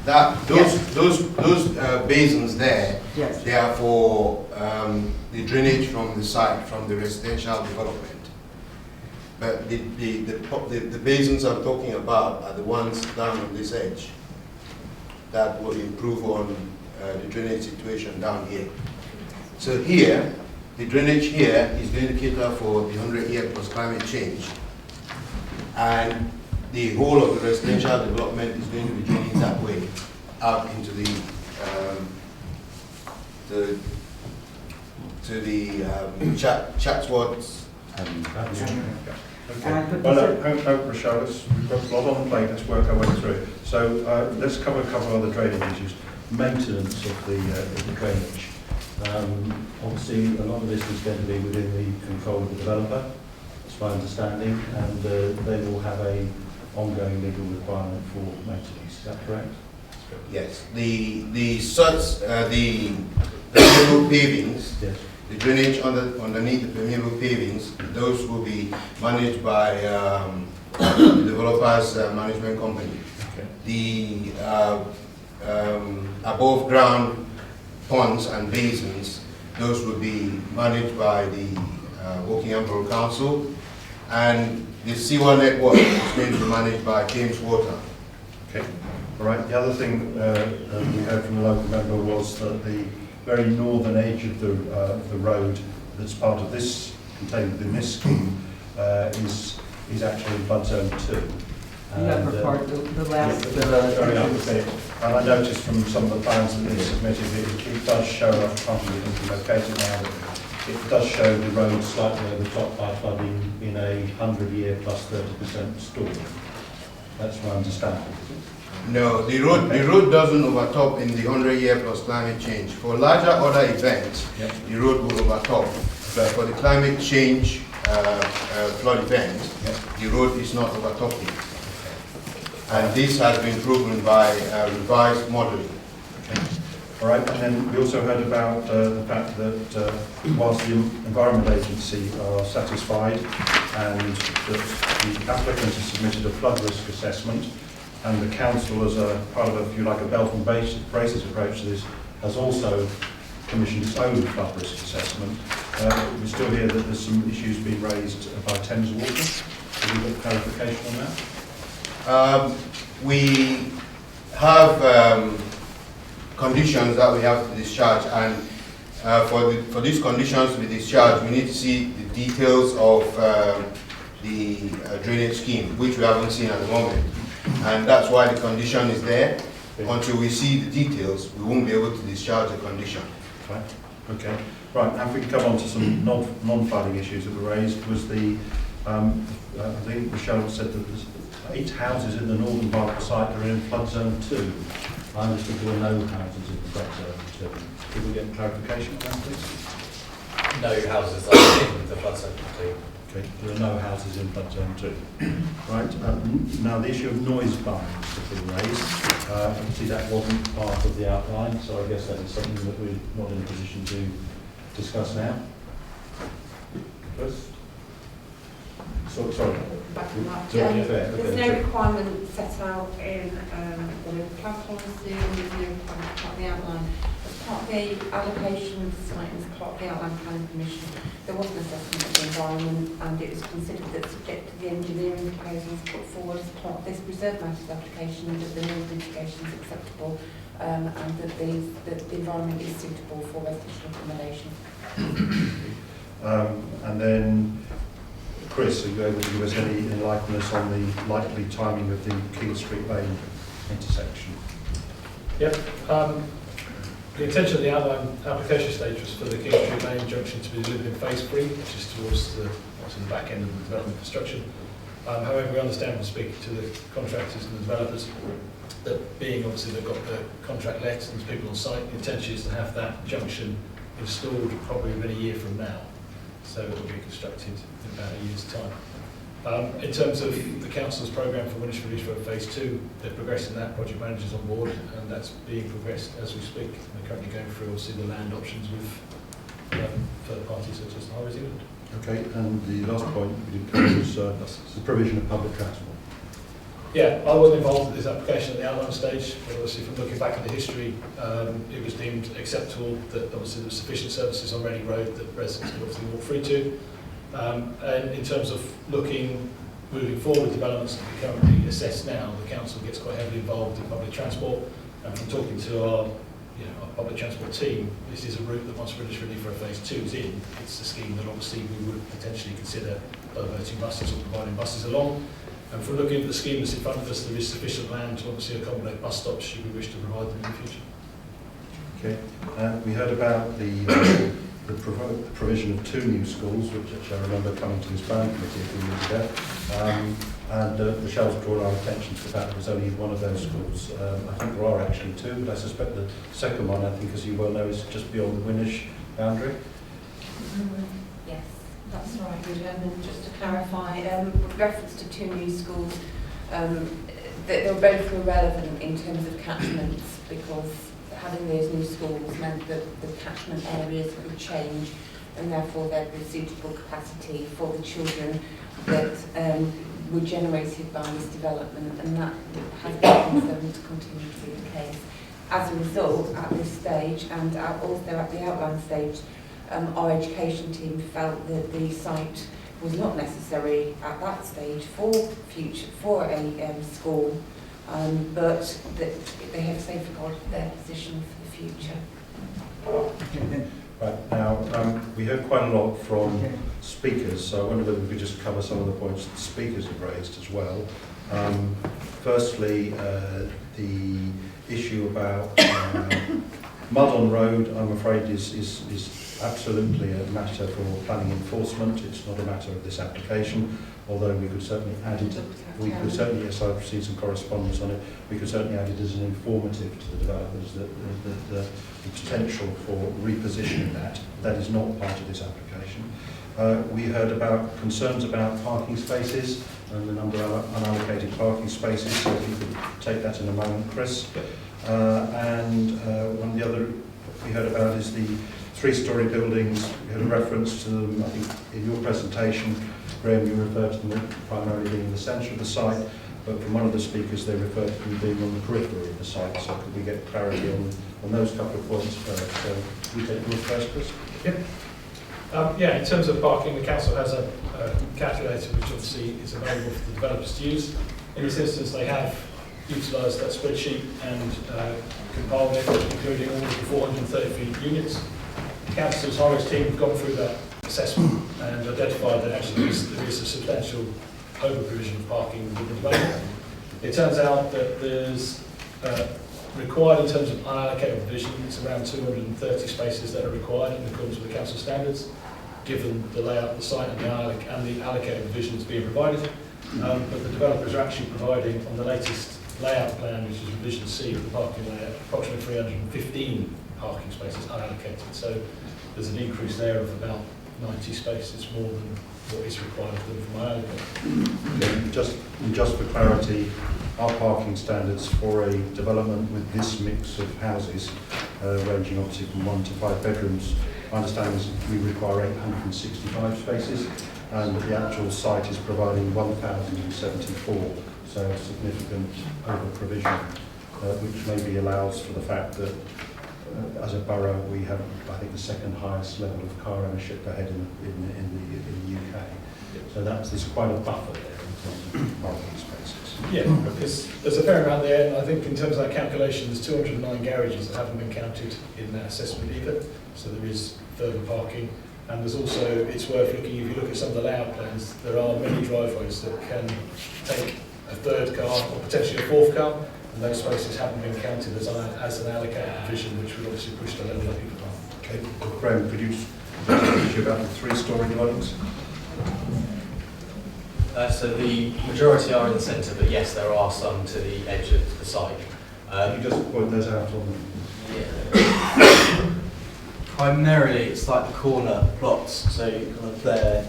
Those basins there, yes. they are for the drainage from the site, from the residential development. But the basins I'm talking about are the ones down on this edge that will improve on the drainage situation down here. So here, the drainage here is going to cater for the 100-year plus climate change. And the whole of the residential development is going to be draining that way out into the Chatsworth. Okay. Well, Rochelle, we've got a lot on the plate. Let's work our way through. So let's cover a couple of other drainage issues. Maintenance of the drainage. Obviously, a lot of this is going to be within the control of the developer. That's my understanding, and they will have a ongoing legal requirement for maintenance. Is that correct? Yes, the permeable pavings, Yes. the drainage underneath the permeable pavings, those will be managed by the developer's management company. Okay. The above ground ponds and basins, those will be managed by the Wokingham Borough Council, and the sewer network is going to be managed by Thames Water. Okay. All right. The other thing we heard from the local member was that the very northern edge of the road that's part of this, contained within this scheme, is actually in flood zone 2. The upper part, the last. Very upper bit. And I noticed from some of the plans that they submitted, it does show, I've tried to locate it now, but it does show the road slightly overtopped by flooding in a 100-year plus 30% storm. That's my understanding. No, the road doesn't overtop in the 100-year plus climate change. For larger other events, Yep. the road will overtop. But for the climate change flood event, Yep. the road is not overtopping. And this has been proven by revised modeling. Okay. All right, and then we also heard about the fact that whilst the Environment Agency are satisfied and that the applicant has submitted a flood risk assessment, and the council, as a part of, if you like, a belt and braces approach to this, has also commissioned its own flood risk assessment. We still hear that there's some issues being raised by Thames Water. Have you got clarification on that? We have conditions that we have to discharge, and for these conditions to be discharged, we need to see the details of the drainage scheme, which we haven't seen at the moment. And that's why the condition is there. Until we see the details, we won't be able to discharge the condition. Right. Okay. Right. Now, if we can come on to some non-flooding issues that were raised, was the I think Michelle said that there's 8 houses in the northern part of the site that are in flood zone 2. I understood there were no houses in flood zone 2. Could we get clarification on that, please? No houses are in the flood zone 2. Okay, there are no houses in flood zone 2. Right, now the issue of noise bans has been raised. Obviously that wasn't part of the outline, so I guess that is something that we're not in a position to discuss now. Chris? So, sorry. Back on that. Sorry, fair, There's okay. no requirement set out in the plan policy, and there's no requirement as part of the outline. As part of the allocation of the site and as part of the outline planning permission, there was an assessment of the environment, and it was considered that subject to the engineering proposals put forward as part of this reserve matters application, that the noise mitigation is acceptable, and that the environment is suitable for residential accommodation. And then, Chris, are you able to give us any enlightenment on the likely timing of the King Street Lane intersection? Yep. The intention of the outline application stage was for the King Street Lane junction to be delivered in phase 3, which is towards the back end of the development construction. However, we understand from speaking to the contractors and the developers that being obviously they've got the contract let and there's people on site, the intention is to have that junction installed probably within a year from now. So it will be constructed in about a year's time. In terms of the council's programme for Winnersh Village Road Phase 2, they're progressing that, project managers on board, and that's being progressed as we speak. They're currently going through obviously the land options with third parties such as Highways England. Okay, and the last point we did cover was the provision of public transport. Yeah, I wasn't involved in this application at the outline stage, but obviously from looking back at the history, it was deemed acceptable that obviously there were sufficient services on Reading Road that residents could obviously walk through to. And in terms of moving forward developments that we currently assess now, the council gets quite heavily involved in public transport. And from talking to our public transport team, this is a route that once British Relief for Phase 2 is in, it's a scheme that obviously we would potentially consider diverting buses or providing buses along. And from looking at the scheme that's in front of us, there is sufficient land to obviously accommodate bus stops should we wish to provide them in the future. Okay, we heard about the provision of 2 new schools, which I remember coming to this planning committee a few years ago. And Michelle's drawn our attention to the fact there was only one of those schools. I think there are actually 2, but I suspect the second one, I think as you well know, is just beyond the Winnersh boundary. Yes, that's right. And just to clarify, with reference to 2 new schools, they were both irrelevant in terms of catchments because having those new schools meant that the catchment areas would change and therefore there'd be suitable capacity for the children that were generated by this development, and that has been confirmed to continue to be the case. As a result, at this stage and also at the outline stage, our education team felt that the site was not necessary at that stage for a school, but that they have safeguarded their position for the future. Right, now we heard quite a lot from speakers, so I wonder whether we could just cover some of the points that the speakers have raised as well. Firstly, the issue about mud on road, I'm afraid, is absolutely a matter for planning enforcement. It's not a matter of this application, although we could certainly add it. We could certainly, yes, I've seen some correspondence on it. We could certainly add it as an informative to the developers that the potential for repositioning that. That is not part of this application. We heard about concerns about parking spaces and the number of unallocated parking spaces. So if you could take that in a moment, Chris. And one of the other we heard about is the 3-storey buildings. We had a reference to them, I think, in your presentation. Graham, you referred to them primarily being in the centre of the site, but from one of the speakers they referred to them being on the periphery of the site. So could we get clarity on those couple of points first? So we take yours first, Chris? Yep. Yeah, in terms of parking, the council has a calculator which obviously is available for the developers to use. In this instance, they have utilised that spreadsheet and compiled it, including all of the 433 units. The council's highways team have gone through that assessment and identified that actually there is a substantial over-provision of parking within the development. It turns out that there's required in terms of unallocated provision, it's around 230 spaces that are required in accordance with the council standards, given the layout of the site and the allocated provision that's being provided. But the developers are actually providing, on the latest layout plan, which is revision C of the parking layout, approximately 315 parking spaces unallocated. So there's an increase there of about 90 spaces more than what is required of them from my own. Just for clarity, our parking standards for a development with this mix of houses, ranging obviously from 1 to 5 bedrooms, My understanding is we require 865 spaces, and the actual site is providing 1,074, so a significant over-provision, which maybe allows for the fact that as a borough we have, I think, the second highest level of car ownership per head in the UK. So there's quite a buffer there in terms of parking spaces. Yeah, because there's a fair amount there, and I think in terms of that calculation, there's 209 garages that haven't been counted in that assessment either, so there is further parking. And there's also, it's worth looking, if you look at some of the layout plans, there are many driveways that can take a third car or potentially a fourth car, and those spaces haven't been counted as an allocated provision, which would obviously push the level of people up. Okay, Graham, could you issue about the 3-storey dwellings? So the majority are in the centre, but yes, there are some to the edge of the site. Can you just point those out on Yeah. Primarily, it's like the corner plots, so kind of there,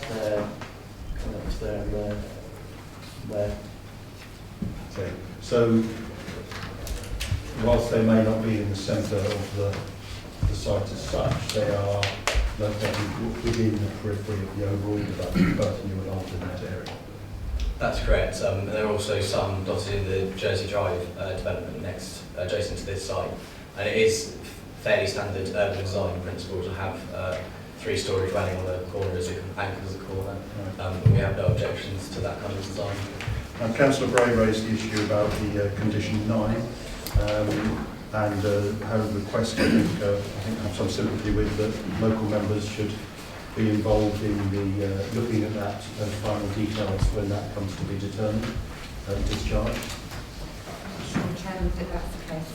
kind of there, and there. Okay, so whilst they may not be in the centre of the site as such, they are located within the periphery of the overall development, both new and old in that area. That's correct. There are also some dotted in the Jersey Drive development next, adjacent to this site, and it is fairly standard urban design principle to have 3-storey dwelling on a corner as it anchors a corner. We have no objections to that kind of design. Councillor Bray raised the issue about the condition 9 and her request, I think have some sympathy with that local members should be involved in the looking at that those final details when that comes to be determined, discharge. Chairman, if that's the case.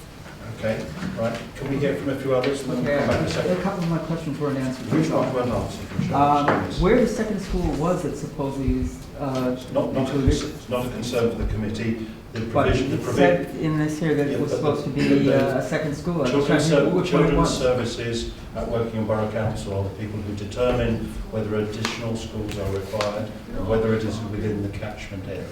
Okay, right. Can we hear from a few others? And then we'll Okay, come back in a second. a couple of my questions weren't answered. Which one weren't answered? Where the second school was that supposedly is Not a concern for the committee. The provision, but it said in this here that it was supposed to be a second school. Children's services at Wokingham Borough Council are the people who determine whether additional schools are required and whether it is within the catchment area.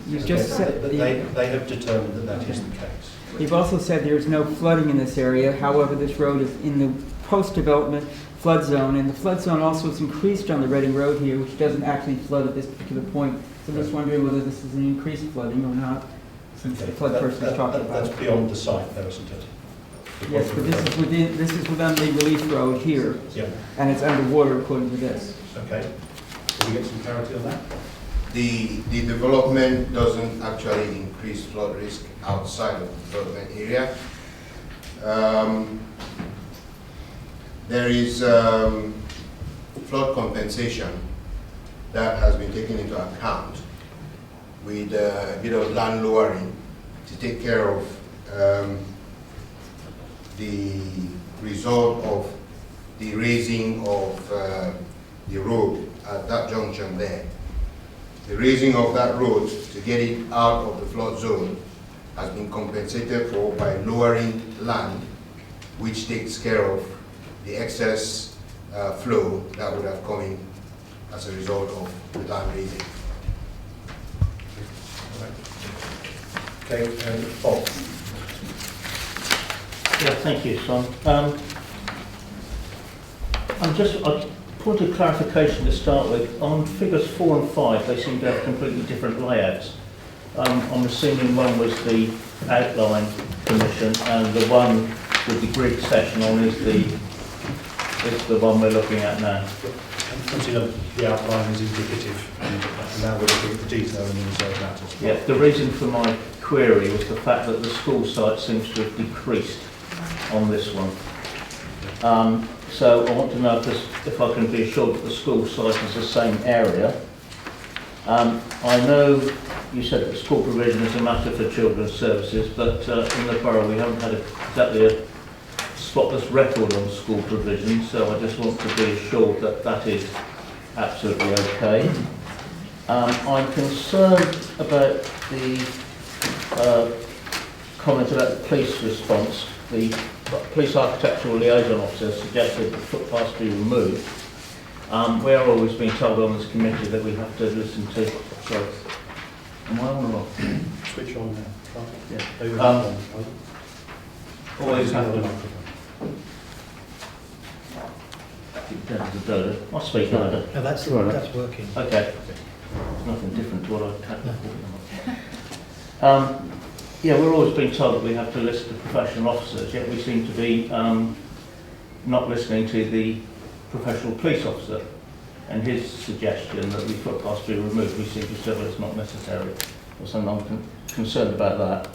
You've just said they have determined that that is the case. You've also said there is no flooding in this area. However, this road is in the post-development flood zone, and the flood zone also is increased on the Reading Road here, which doesn't actually flood at this particular point. So I'm just wondering whether this is an increased flooding or not, since the flood person is talking about That's beyond the site, though, isn't it? Yes, but this is within the relief road here, Yeah. and it's underwater according to this. Okay. Can we get some clarity on that? The development doesn't actually increase flood risk outside of the development area. There is flood compensation that has been taken into account with a bit of land lowering to take care of the result of the raising of the road at that junction there. The raising of that road to get it out of the flood zone has been compensated for by lowering land, which takes care of the excess flow that would have come in as a result of the dam raising. Okay, Bob. Yeah, thank you, Son. A point of clarification to start with. On figures 4 and 5, they seem to have completely different layouts. I'm assuming one was the outline commission, and the one with the grid section on is the one we're looking at now. The outline is indicative, and now we're looking at the detail in the reserve matters. Yeah, the reason for my query was the fact that the school site seems to have decreased on this one. So I want to know if I can be assured that the school site is the same area. I know you said that school provision is a matter for children's services, but in the borough we haven't had exactly a spotless record on school provision, so I just want to be assured that that is absolutely okay. I'm concerned about the comment about the police response. The police architectural liaison officer suggested that footpaths be removed. We are always being told on this committee that we have to listen to. Sorry. Am I on or off? Switch on now. Yeah. Always have to. I'll speak louder. No, that's working. Okay. It's nothing different to what I've had before. Yeah, we're always being told that we have to listen to professional officers, yet we seem to be not listening to the professional police officer and his suggestion that the footpaths be removed. We seem to say that it's not necessary, or something. I'm concerned about that.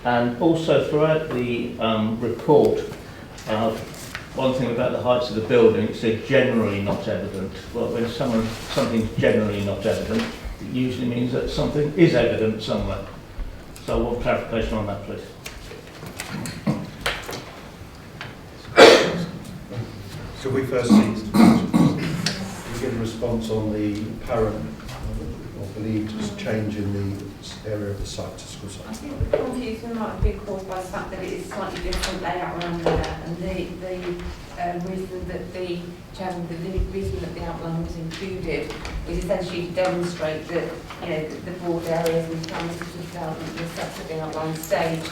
And also throughout the report, one thing about the heights of the building, it said generally not evident. Well, when something's generally not evident, it usually means that something is evident somewhere. So I want clarification on that, please. So we first see, we get a response on the apparent or believed change in the area of the site, school I site. think the confusion might be caused by the fact that it is slightly different layout around there, and the reason that the reason that the outline was included is essentially to demonstrate that, you know, the broad areas and plans of development were set at the outline stage.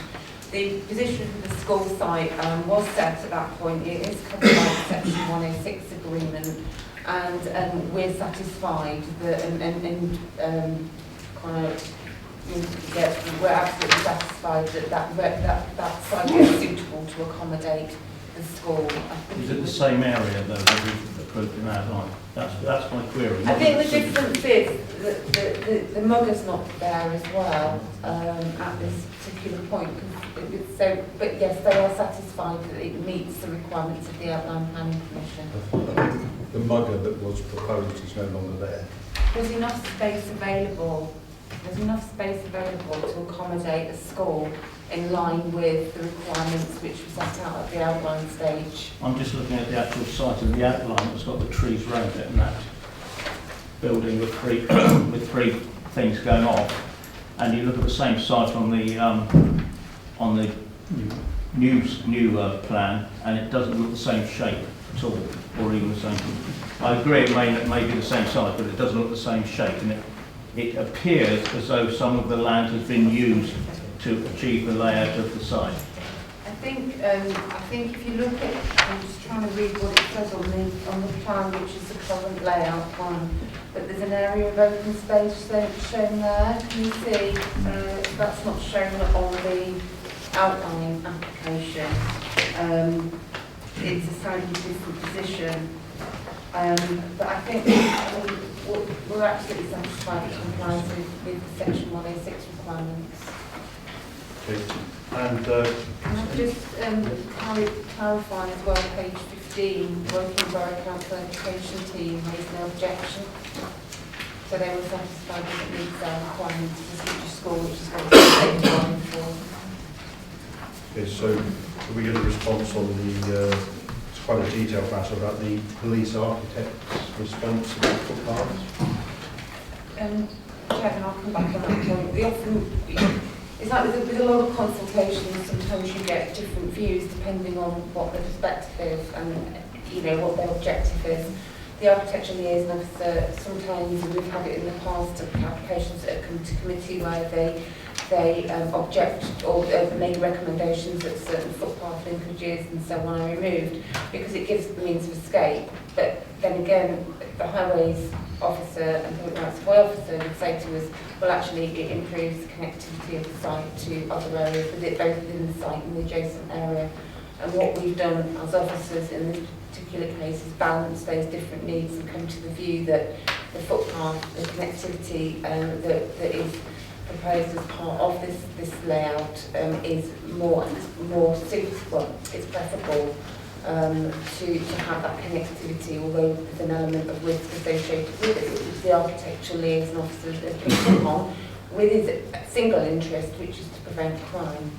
The position of the school site was set at that point. It is covered by the Section 106 agreement, and we're satisfied that we're absolutely satisfied that site is suitable to accommodate the school. Is it the same area though that we've approved in our line? That's my query. I think the difference is that the mugger's not there as well at this particular point. So, but yes, they are satisfied that it meets the requirements of the Outline Planning Commission. The mugger that was proposed is no longer there. There's enough space available. There's enough space available to accommodate a school in line with the requirements which were set out at the outline stage. I'm just looking at the actual site of the outline that's got the trees around it and that building with three with three things going off. And you look at the same site on the new plan, and it doesn't look the same shape at all, or even the same. I agree it may be the same site, but it doesn't look the same shape, and it appears as though some of the land has been used to achieve the layout of the site. I think if you look at, I'm just trying to read what it says on the plan, which is the current layout plan, but there's an area of open space shown there. Can you see? That's not shown on the outline application. It's a slightly different position. But I think we're absolutely satisfied with compliance with the Section 106 requirements. Okay. And can I just clarify as well, page 15, Working Borough Council Education Team raised no objection. So they were satisfied that it meets their requirements for future school, which is what they're going for. okay, so we get a response on the, it's quite a detailed matter about the police architect's response to the footpaths. Chairman, I'll come back on that point. It's like with a lot of consultations, sometimes you get different views depending on what the perspective is and, you know, what their objective is. The architecture liaison officer, sometimes we've had it in the past of applications that have come to committee where they object or make recommendations that certain footpath linkages and so on are removed because it gives the means of escape. But then again, the highways officer and public rights of way officer would say to us, well, actually it improves the connectivity of the site to other areas, both within the site and the adjacent area. And what we've done as officers in this particular case is balance those different needs and come to the view that the footpath, the connectivity that is proposed as part of this layout is more suitable. It's preferable to have that connectivity, although there's an element of risk associated with it, which the architectural liaison officer has picked up on, with his single interest, which is to prevent crime.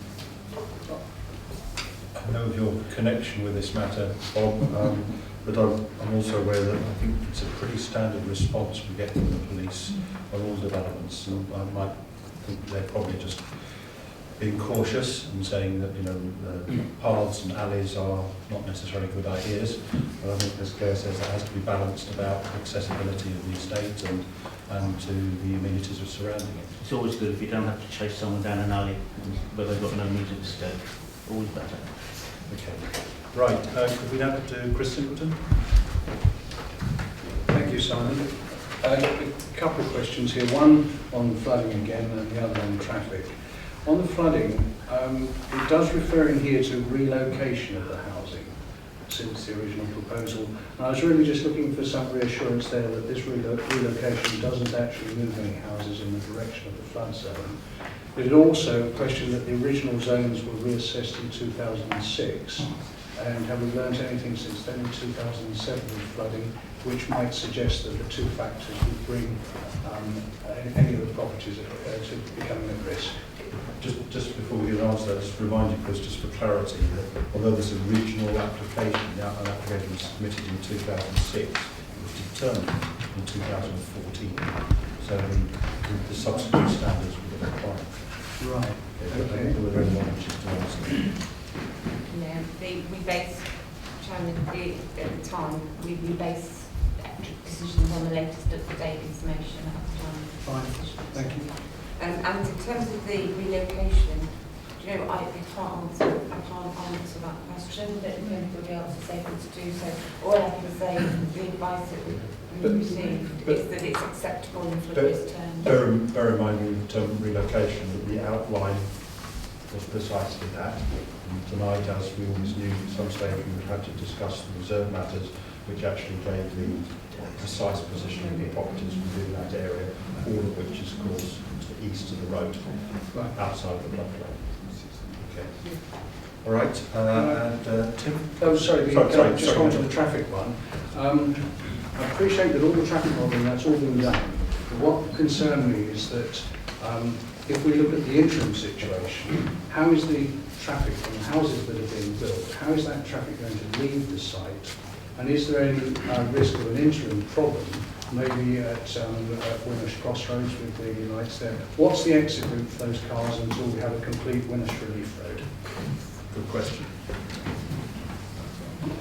I know of your connection with this matter, Bob, but I'm also aware that I think it's a pretty standard response we get from the police on all developments, and I might think they're probably just being cautious and saying that, you know, paths and alleys are not necessarily good ideas, but I think, as Claire says, that has to be balanced about accessibility of the estate and to the amenities of surrounding it. It's always good if you don't have to chase someone down an alley where they've got no means of escape. Always better. Okay. Right, could we now go to Chris Singleton? Thank you, Simon. A couple of questions here. One on flooding again and the other on traffic. On the flooding, it does refer in here to relocation of the housing since the original proposal. And I was really just looking for some reassurance there that this relocation doesn't actually move any houses in the direction of the flood zone. It also questioned that the original zones were reassessed in 2006. And have we learnt anything since then in 2007 with flooding, which might suggest that the two factors would bring any of the properties to becoming at risk? Just before we answer that, just remind you, Chris, just for clarity, that although this original application, the outline application was submitted in 2006, it was determined in 2014. So the subsequent standards were required. Right. Okay. There were any changes to answer. Yeah, we base, Chairman, at the time, we base decisions on the latest up-to-date information at the time. Fine, thank you. And in terms of the relocation, do you know, I can't answer that question, but if anybody else is able to do so, all I can say is the advice that we received is that it's acceptable in flood risk terms. Bear in mind with the term relocation that the outline was precisely that. And tonight, as we always knew, at some stage we would have to discuss the reserve matters, which actually gave the precise position of the properties within that area, all of which is, of course, to the east of the road, outside of the floodplain. Okay. All right. Tim? Oh, sorry, Sorry, just on to the traffic one. I appreciate that all the traffic modelling, that's all been done. But what concerned me is that if we look at the interim situation, how is the traffic from the houses that are being built, how is that traffic going to leave the site? And is there any risk of an interim problem, maybe at Winnersh Crossroads with the lights there? What's the exit route for those cars until we have a complete Winnersh Relief Road? Good question.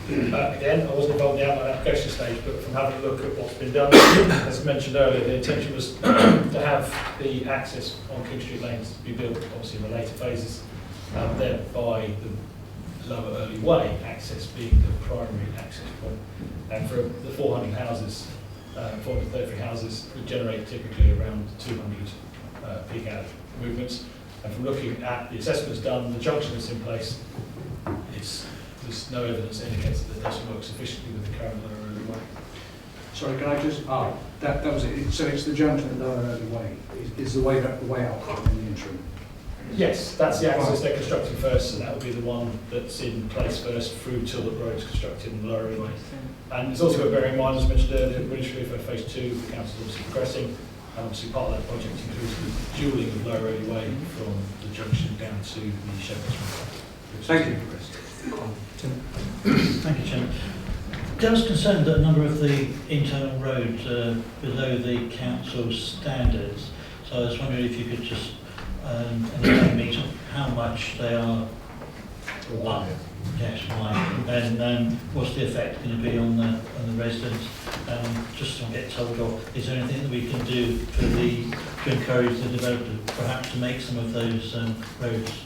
Again, I wasn't involved in the outline application stage, but from having a look at what's been done, as mentioned earlier, the intention was to have the access on King Street lanes be built, obviously in the later phases, thereby the lower early way access being the primary access point. And for the 400 houses, 433 houses would generate typically around 200 peak hour movements. And from looking at the assessments done, the junction that's in place, there's no evidence that indicates that it doesn't work sufficiently with the current lower early way. Sorry, can I just, that was it. So it's the junction at lower early way, is the way out in the interim? Yes, that's the access they're constructing first, and that will be the one that's in place first through till the road's constructed in the lower early way. And it's also got to bear in mind, as mentioned earlier, British Relief for phase 2, the council is obviously progressing, and obviously part of that project includes the dualling of lower early way from the junction down to the Shepherd's Road. Thank you. Thank you, Chairman. I was concerned that a number of the internal roads are below the council's standards. So I was wondering if you could just enlighten me to how much they are up. Yes, why? And what's the effect going to be on the residents? Just to get told off, is there anything that we can do to encourage the developer perhaps to make some of those roads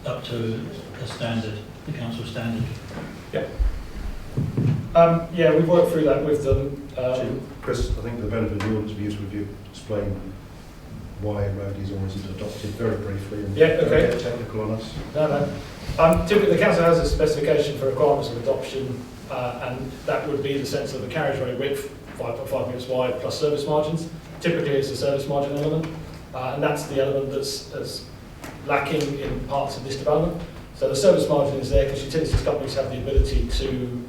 up to a standard, the council standard? Yeah. Yeah, we've worked through that with them. Chris, I think the benefit of the audience views would you explain why road is or isn't adopted very briefly and okay. Don't get technical on us. No. Typically the council has a specification for requirements of adoption and that would be the sense of the carriageway width, 5.5 metres wide plus service margins. Typically it's the service margin element and that's the element that's lacking in parts of this development. So the service margin is there because utilities companies have the ability to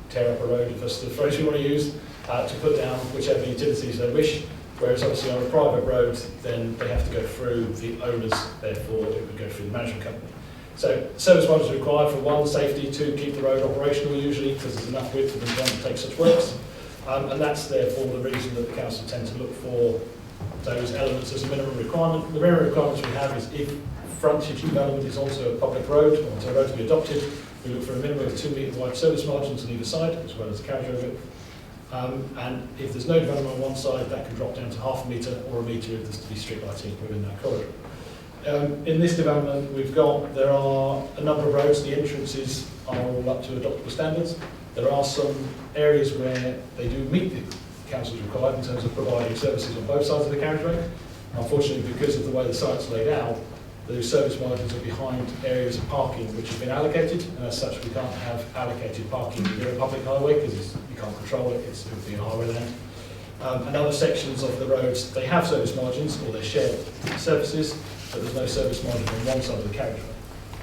tear up a road, if that's the phrase you want to use, to put down whichever utilities they wish, whereas obviously on a private road then they have to go through the owners, therefore it would go through the management company. So service margins are required for one, safety, two, keep the road operational usually because there's enough width for them to undertake such works, and that's therefore the reason that the council tend to look for those elements as a minimum requirement. The minimum requirements we have is if frontage development is onto a public road or onto a road to be adopted, we look for a minimum of 2 metre wide service margins on either side, as well as the carriageway width. And if there's no development on one side, that can drop down to half a metre or a metre if there's to be street lighting within that corridor. In this development, there are a number of roads. The entrances are all up to adoptable standards. There are some areas where they do meet the council's requirement in terms of providing services on both sides of the carriageway. Unfortunately, because of the way the site's laid out, the service margins are behind areas of parking which have been allocated, and as such we can't have allocated parking near a public highway because you can't control it, it would be in highway land. And other sections of the roads, they have service margins or they're shared services, but there's no service margin on one side of the carriageway.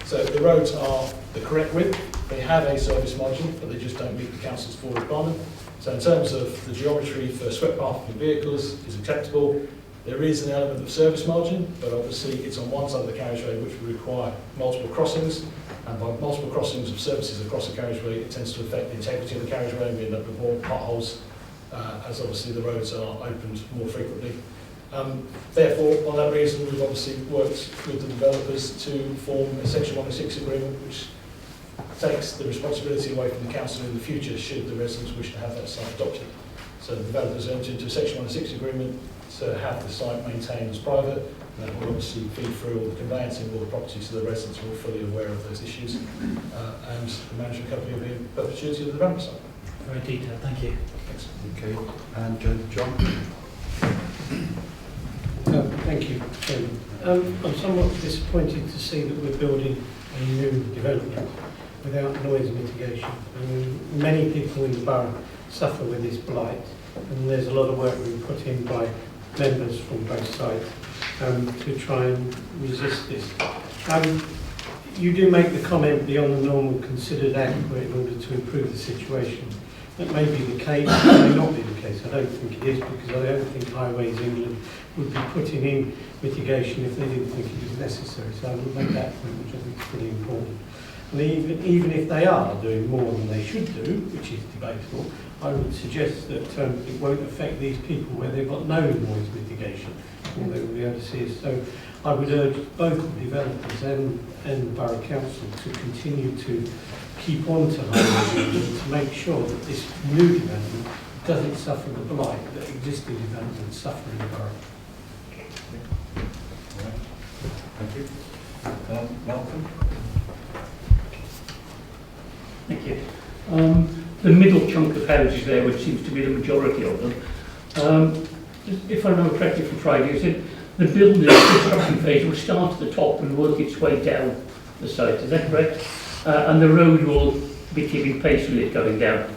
So the roads are the correct width, they have a service margin, but they just don't meet the council's full requirement. So in terms of the geometry for swept parking vehicles is acceptable. There is an element of service margin, but obviously it's on one side of the carriageway which will require multiple crossings, and by multiple crossings of services across the carriageway, it tends to affect the integrity of the carriageway, and we end up with more potholes, as obviously the roads are opened more frequently. Therefore, on that reason, we've obviously worked with the developers to form a Section 106 agreement which takes the responsibility away from the council in the future should the residents wish to have that site adopted. So the developers entered into a Section 106 agreement to have the site maintained as private, and that will obviously feed through all the conveyancing of all the properties so the residents are all fully aware of those issues, and the management company will be in perpetuity of the development site. Very detailed, thank you. Thanks. Okay, and John? Thank you, Chairman. I'm somewhat disappointed to see that we're building a new development without noise mitigation. Many people in the borough suffer with this blight, and there's a lot of work being put in by members from both sides to try and resist this. You do make the comment beyond the normal considered adequate in order to improve the situation. That may be the case, it may not be the case. I don't think it is, because I don't think Highways England would be putting in mitigation if they didn't think it was necessary. So I would make that point, which I think is pretty important. And even if they are doing more than they should do, which is debatable, I would suggest that it won't affect these people where they've got no noise mitigation, or they will be able to see us. So I would urge both the developers and the Borough Council to continue to keep on to Highways to make sure that this new development doesn't suffer the blight that existing developments suffer in the borough. Thank you. Malcolm? Thank you. The middle chunk of houses there, which seems to be the majority of them, if I remember correctly from Friday, you said the building construction phase will start at the top and work its way down the site, is that correct? And the road will be keeping pace with it going down.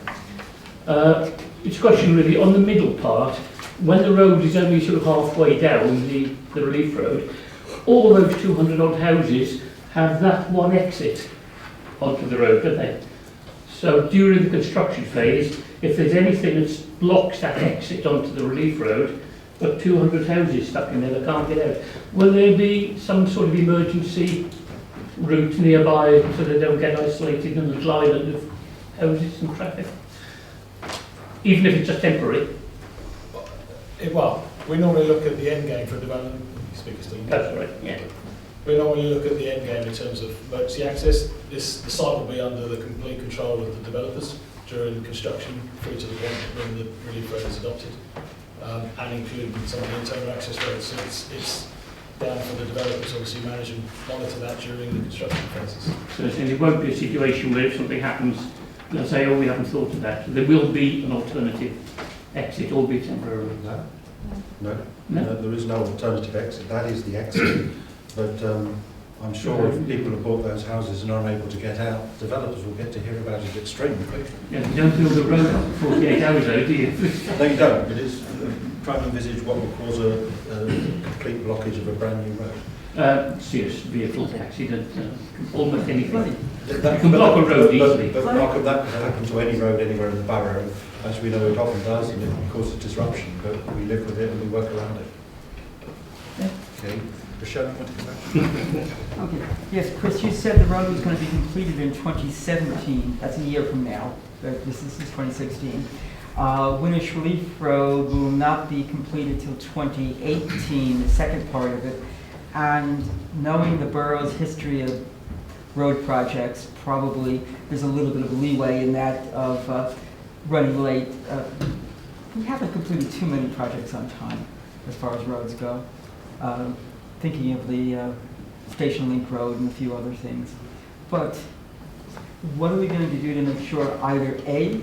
It's a question really on the middle part, when the road is only sort of halfway down the relief road, all those 200 odd houses have that one exit onto the road, don't they? So during the construction phase, if there's anything that blocks that exit onto the relief road, got 200 houses stuck in there that can't get out, will there be some sort of emergency route nearby so they don't get isolated in a little island of houses and traffic? Even if it's just temporary? Well, we normally look at the end game for development. That's right, yeah. We normally look at the end game in terms of emergency access. The site will be under the complete control of the developers during construction through to the point when the relief road is adopted, and including some of the internal access roads. So it's down for the developers obviously manage and monitor that during the construction phases. So there won't be a situation where if something happens, they'll say, oh, we haven't thought of that. There will be an alternative exit, albeit temporarily. No, there is no alternative exit. That is the exit. But I'm sure if people have bought those houses and are unable to get out, developers will get to hear about it extremely quickly. Yeah, you don't build a road up for 48 hours though, do you? No, you don't. It is trying to envisage what will cause a complete blockage of a brand new road. Serious vehicle accident, almost anything. You can block a road easily. But Mark, that can happen to any road anywhere in the borough. As we know, it often does, and it causes disruption, but we live with it and we work around it. Yeah. Okay. Rochelle, you want to come back? Okay. Yes, Chris, you said the road was going to be completed in 2017. That's a year from now. This is 2016. Winnish Relief Road will not be completed till 2018, the second part of it. And knowing the borough's history of road projects, probably there's a little bit of leeway in that of running late. We haven't completed too many projects on time as far as roads go. Thinking of the Station Link Road and a few other things. But what are we going to do to make sure either A,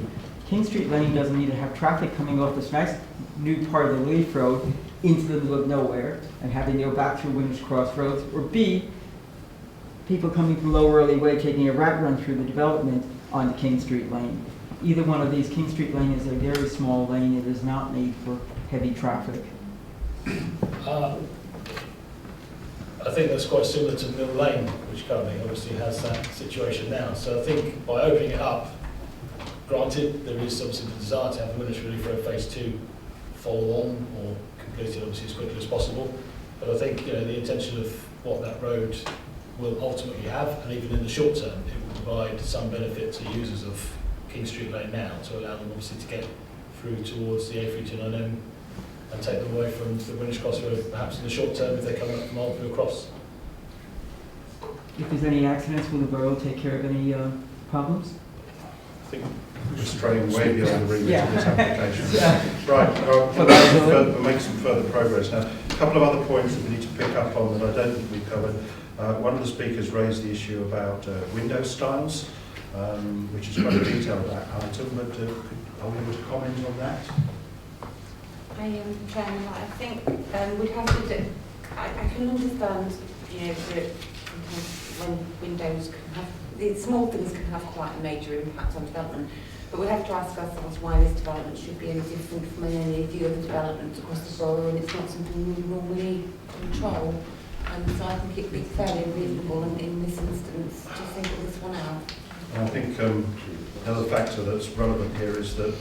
King Street Lane doesn't need to have traffic coming off this nice new part of the Leaf Road into the middle of nowhere and having to go back through Winners Crossroads, or B, people coming from Lower Early Way taking a rat run through the development onto King Street Lane. Either one of these, King Street Lane is a very small lane. It is not made for heavy traffic. I think that's quite similar to Mill Lane, which currently obviously has that situation now. So I think by opening it up, granted, there is obviously the desire to have the Winners Relief Road Phase 2 follow on or completed obviously as quickly as possible. But I think the intention of what that road will ultimately have, and even in the short term, it will provide some benefit to users of King Street Lane now to allow them obviously to get through towards the A329M and take them away from the Winners Cross Road, perhaps in the short term if they're coming up from Alderley Cross. If there's any accidents, will the borough take care of any problems? I think we're straying way beyond the remit Yeah. of this application. Yeah. Right, we'll make some further progress now. A couple of other points that we need to pick up on that I don't think we've covered. One of the speakers raised the issue about window styles, which is quite a detailed item, but are we able to comment on that? I am Chairman. I think we'd have to do. I can understand, that sometimes when windows can have the small things can have quite a major impact on development. But we have to ask ourselves why this development should be any different from any of the other developments across the borough, and it's not something we normally control. And so I think it'd be fairly reasonable in this instance to single this one out. And I think another factor that's relevant here is that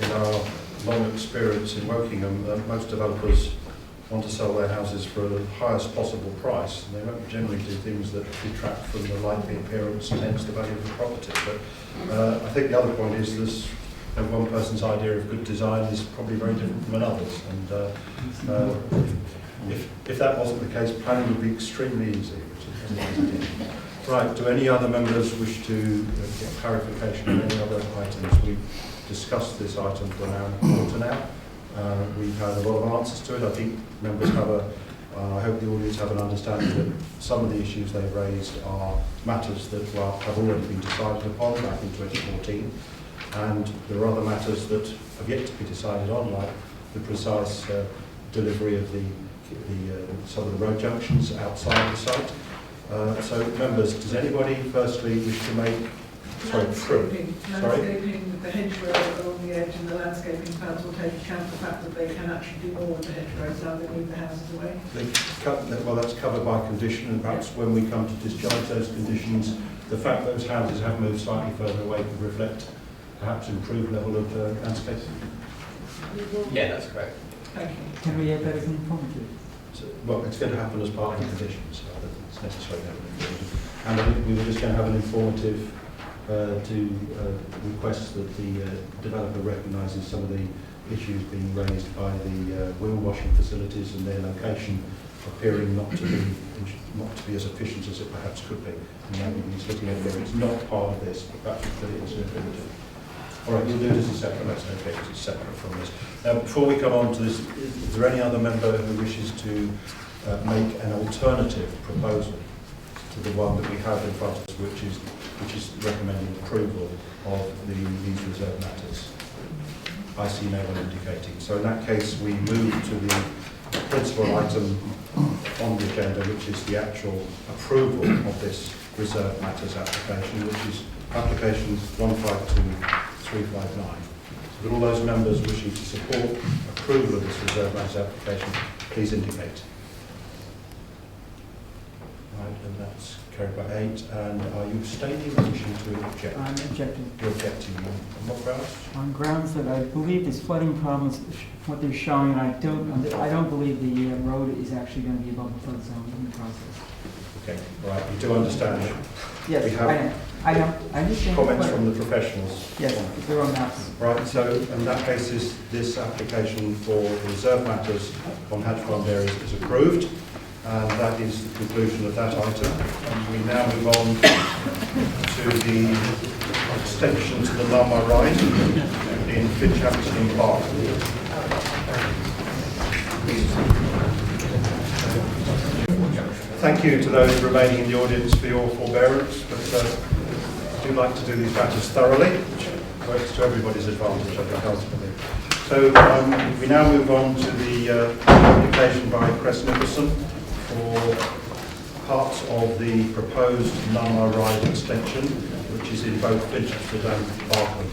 in our long experience in Wokingham, most developers want to sell their houses for the highest possible price, and they won't generally do things that detract from the likely appearance and hence the value of the property. But I think the other point is this, one person's idea of good design is probably very different from another's, and if that wasn't the case, planning would be extremely easy. Right, do any other members wish to get clarification on any other items? We've discussed this item for an hour and a quarter now. We've had a lot of answers to it. I think members have I hope the audience have an understanding that some of the issues they've raised are matters that have already been decided upon back in 2014, and there are other matters that have yet to be decided on, like the precise delivery of some of the road junctions outside the site. So members, does anybody firstly wish to make Landscaping with the hedgerow along the edge, and the landscaping plans will take account of the fact that they can actually do more with the hedgerows now they move the houses away. Well, that's covered by condition, and perhaps when we come to discharge those conditions, the fact those houses have moved slightly further away could reflect perhaps improved level of landscaping. Yeah, that's correct. Thank you. Can we have that as informative? So, well, it's going to happen as part of the conditions, so I don't think it's necessarily having an informative. And I think we were just going to have an informative request that the developer recognises some of the issues being raised by the wheel washing facilities and their location appearing not to be as efficient as it perhaps could be. And maybe he's looking at whether it's not part of this, but perhaps we put it as an informative. All right, you'll do this as separate. That's okay, because it's separate from this. Now, before we come on to this, is there any other member who wishes to make an alternative proposal to the one that we have in front of us, which is recommending approval of these reserve matters? I see no one indicating. So in that case, we move to the principal item on the agenda, which is the actual approval of this reserve matters application, which is application 152359. So all those members wishing to support approval of this reserve matters application, please indicate. Right, and that's carried by 8. And are you abstaining or wishing to object? I'm objecting. You're objecting. On what grounds? On grounds that I believe there's flooding problems, what they're showing, and I don't believe the road is actually going to be above the flood zone in the process. Okay, right. You do understand that? Yes, we have I understand. Comments from the professionals? Yes, they're on maps. Right, so in that case, this application for reserve matters on Hatch Farm areas is approved, and that is the conclusion of that item. And we now move on to the extension to the Lama Ride in Finchampton Park. thank you to those remaining in the audience for your forbearance, but I do like to do these matters thoroughly, which works to everybody's advantage, I think, ultimately. So we now move on to the application by Crest Nicholson for parts of the proposed Nunmar Ride extension, which is in both Winchester and Barkham.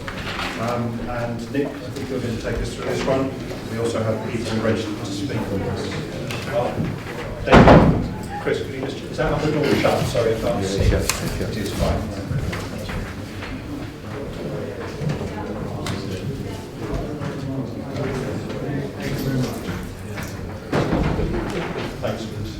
And Nick, I think you're going to take us through this one. We also have people registered to speak on this. David, Chris, could you just, is that other door shut? Sorry, I can't see. It is fine. Thanks, Chris.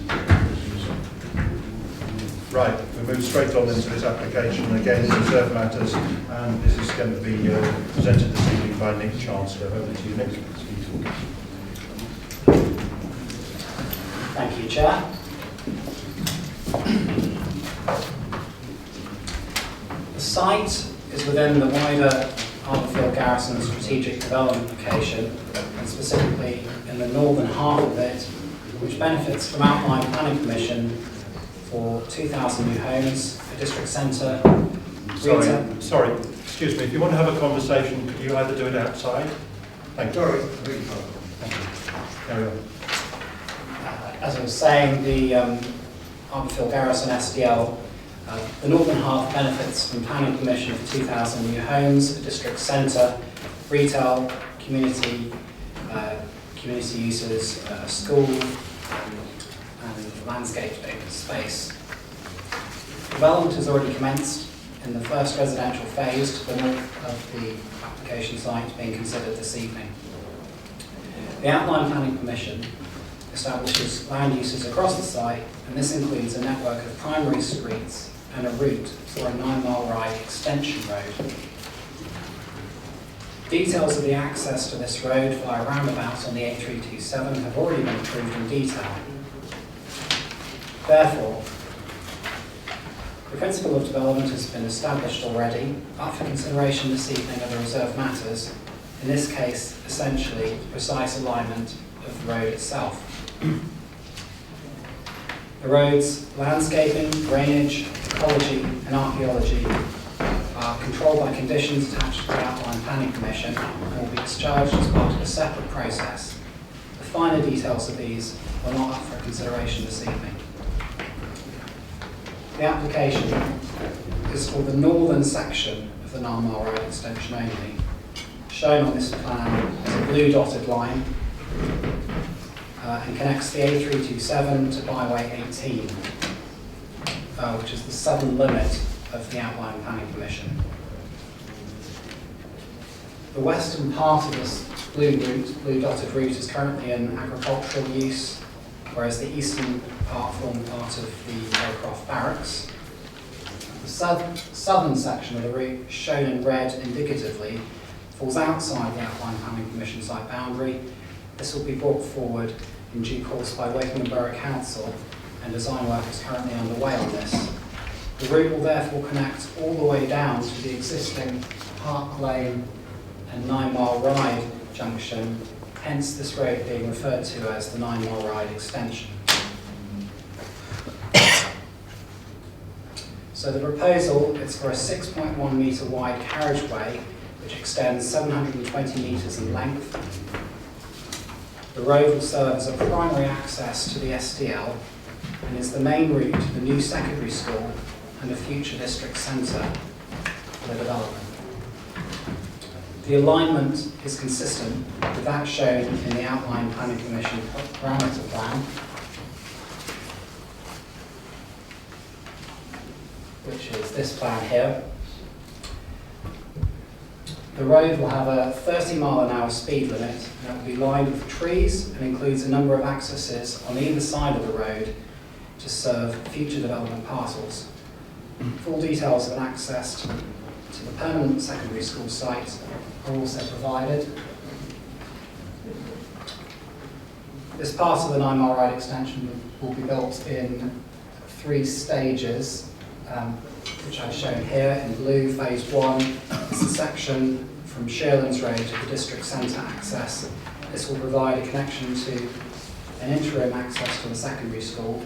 Right, we move straight on into this application. Again, reserve matters, and this is going to be presented this evening by Nick Chancellor. Over to you, Nick. Thank you, Chair. The site is within the wider Arborfield Garrison strategic development location, and specifically in the northern half of it, which benefits from outline planning permission for 2,000 new homes, a district centre. Sorry, excuse me, if you want to have a conversation, could you either do it outside? Thank you. Sorry. Carry on. As I was saying, the Arborfield Garrison SDL, the northern half benefits from planning permission for 2,000 new homes, a district centre, retail, community uses, a school, and landscaping space. Development has already commenced in the first residential phase to the north of the application site being considered this evening. The outline planning permission establishes land uses across the site, and this includes a network of primary streets and a route for a 9-mile ride extension road. Details of the access to this road via roundabout on the A327 have already been approved in detail. Therefore, the principle of development has been established already. Up for consideration this evening are the reserved matters, in this case, essentially, the precise alignment of the road itself. The road's landscaping, drainage, ecology and archaeology are controlled by conditions attached to the outline planning permission and will be discharged as part of a separate process. The finer details of these are not up for consideration this evening. The application is for the northern section of the Nunmar Road extension only, shown on this plan as a blue dotted line, and connects the A327 to byway 18, which is the southern limit of the outline planning permission. The western part of this blue dotted route is currently in agricultural use, whereas the eastern part forms part of the Crowcroft Barracks. The southern section of the route, shown in red indicatively, falls outside the outline planning permission site boundary. This will be brought forward in due course by Wakeman Borough Council, and design work is currently underway on this. The route will therefore connect all the way down to the existing Park Lane and 9-mile ride junction, hence this road being referred to as the 9-mile ride extension. So the proposal is for a 6.1 metre wide carriageway which extends 720 metres in length. The road will serve as a primary access to the SDL and is the main route to the new secondary school and a future district centre for the development. The alignment is consistent with that shown in the outline planning permission parameter plan, which is this plan here. The road will have a 30-mile-an-hour speed limit, and it will be lined with trees and includes a number of accesses on either side of the road to serve future development parcels. Full details of an access to the permanent secondary school site are also provided. This part of the 9-mile ride extension will be built in 3 stages, which I've shown here in blue. Phase 1 is the section from Shearlands Road to the district centre access. This will provide a connection to an interim access to the secondary school.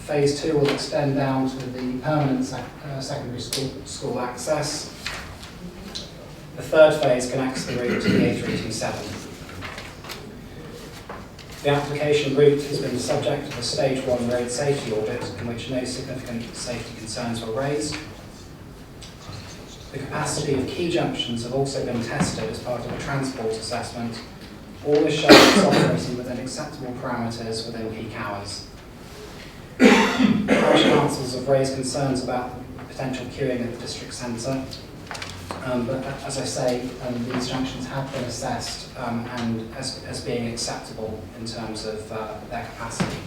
Phase 2 will extend down to the permanent secondary school access. The third phase connects the route to the A327. The application route has been subject to the Stage 1 road safety audit, in which no significant safety concerns were raised. The capacity of key junctions have also been tested as part of a transport assessment. All is shown as operating within acceptable parameters within peak hours. Parish councils have raised concerns about potential queuing at the district centre, but as I say, these junctions have been assessed and as being acceptable in terms of their capacity.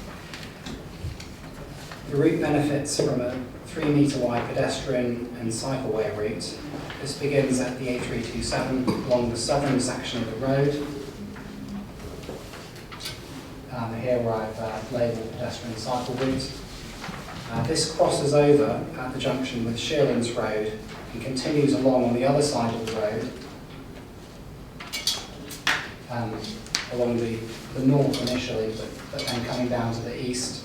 The route benefits from a 3-metre wide pedestrian and cycleway route. This begins at the A327 along the southern section of the road. Here where I've labelled pedestrian cycle route. This crosses over at the junction with Shearlands Road and continues along on the other side of the road, along the north initially, but then coming down to the east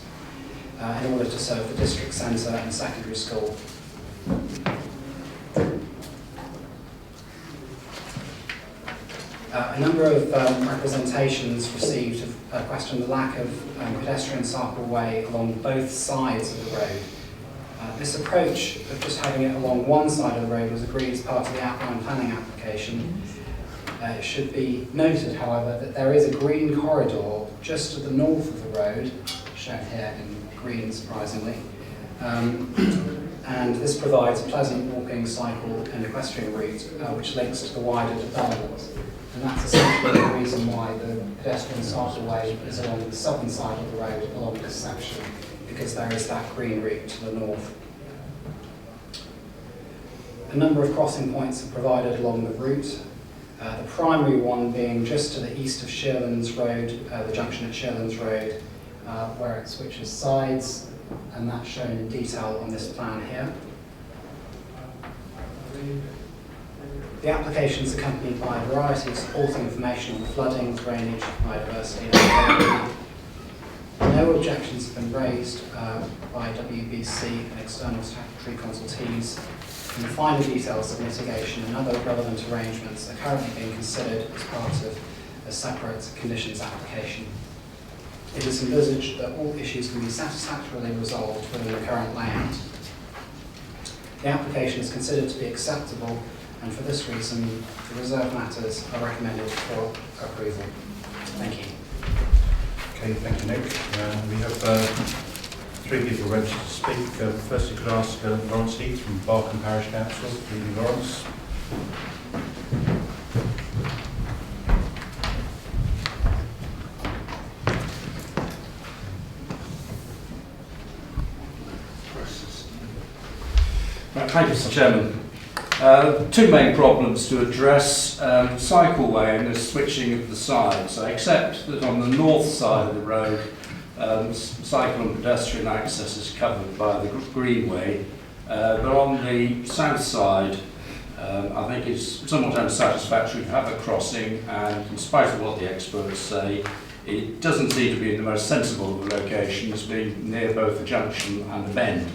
in order to serve the district centre and secondary school. A number of representations received have questioned the lack of pedestrian cycleway along both sides of the road. This approach of just having it along one side of the road was agreed as part of the outline planning application. It should be noted, however, that there is a green corridor just to the north of the road, shown here in green surprisingly, and this provides a pleasant walking, cycle and equestrian route which links to the wider development. And that's essentially the reason why the pedestrian cycleway is along the southern side of the road along this section, because there is that green route to the north. A number of crossing points are provided along the route. The primary one being just to the east of Shearlands Road, the junction at Shearlands Road, where it switches sides, and that's shown in detail on this plan here. The application is accompanied by a variety of supporting information on flooding, drainage, biodiversity and no objections have been raised by WBC and external statutory consultees, and the finer details of mitigation and other relevant arrangements are currently being considered as part of a separate conditions application. It is envisaged that all issues can be satisfactorily resolved within the current layout. The application is considered to be acceptable, and for this reason, the reserved matters are recommended for approval. Thank you. Okay, thank you, Nick. We have 3 people registered to speak. Firstly, could I ask Lawrence Heath from Barkham Parish Council. Good evening, Lawrence. Thank you, Mr. Chairman. 2 main problems to address. Cycleway and the switching of the sides. I accept that on the north side of the road, cycle and pedestrian access is covered by the greenway, but on the south side, I think it's somewhat unsatisfactory to have a crossing, and in spite of what the experts say, it doesn't seem to be in the most sensible of the locations, being near both the junction and the bend.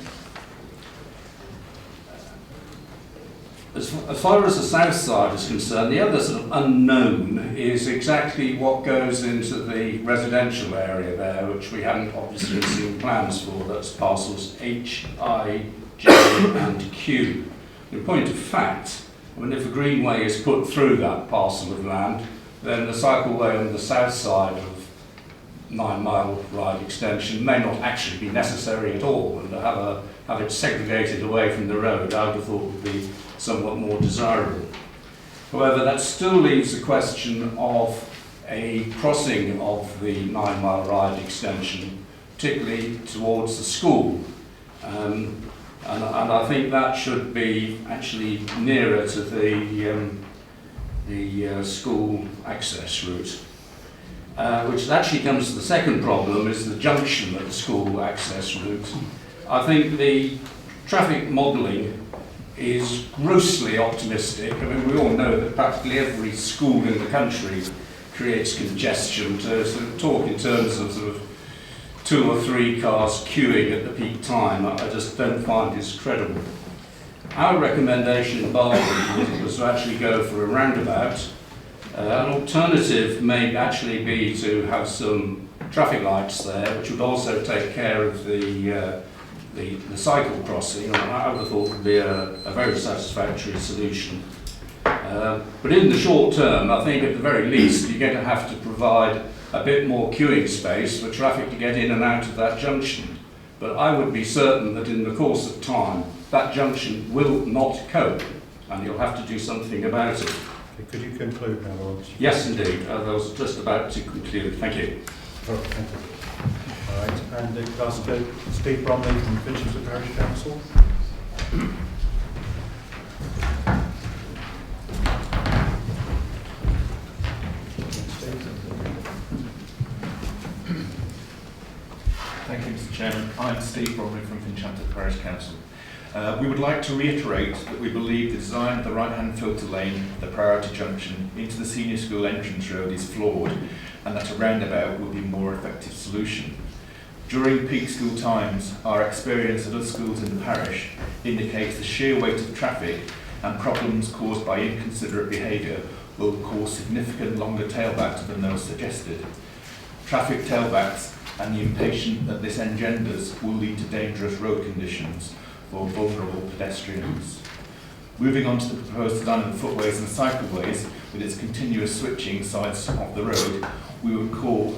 As far as the south side is concerned, the other sort of unknown is exactly what goes into the residential area there, which we haven't obviously seen plans for. That's parcels H, I, J and Q. In point of fact, I mean, if a greenway is put through that parcel of land, then the cycleway on the south side of 9 Mile Ride extension may not actually be necessary at all, and to have it segregated away from the road, I would have thought would be somewhat more desirable. However, that still leaves the question of a crossing of the 9 Mile Ride extension, particularly towards the school. And I think that should be actually nearer to the school access route. Which actually comes to the second problem, is the junction at the school access route. I think the traffic modelling is grossly optimistic. I mean, we all know that practically every school in the country creates congestion. To sort of talk in terms of sort of 2 or 3 cars queuing at the peak time. I just don't find this credible. Our recommendation in Barking was to actually go for a roundabout. An alternative may actually be to have some traffic lights there, which would also take care of the cycle crossing. I would have thought would be a very satisfactory solution. But in the short term, I think at the very least you're going to have to provide a bit more queuing space for traffic to get in and out of that junction. But I would be certain that in the course of time, that junction will not cope, and you'll have to do something about it. Could you conclude now, Lawrence? Yes, indeed. I was just about to conclude. Thank you. Thank you. All right, and could I ask Steve Bromley from Finchington Parish Council? Thank you, Mr. Chairman. I'm Steve Bromley from Finchantlet Parish Council. We would like to reiterate that we believe the design of the right-hand filter lane at the priority junction into the senior school entrance road is flawed, and that a roundabout will be a more effective solution. During peak school times, our experience at other schools in the parish indicates the sheer weight of traffic and problems caused by inconsiderate behaviour will cause significant longer tailbacks than those suggested. Traffic tailbacks and the impatience that this engenders will lead to dangerous road conditions for vulnerable pedestrians. Moving on to the proposed design of the footways and cycleways with its continuous switching sides of the road, we would call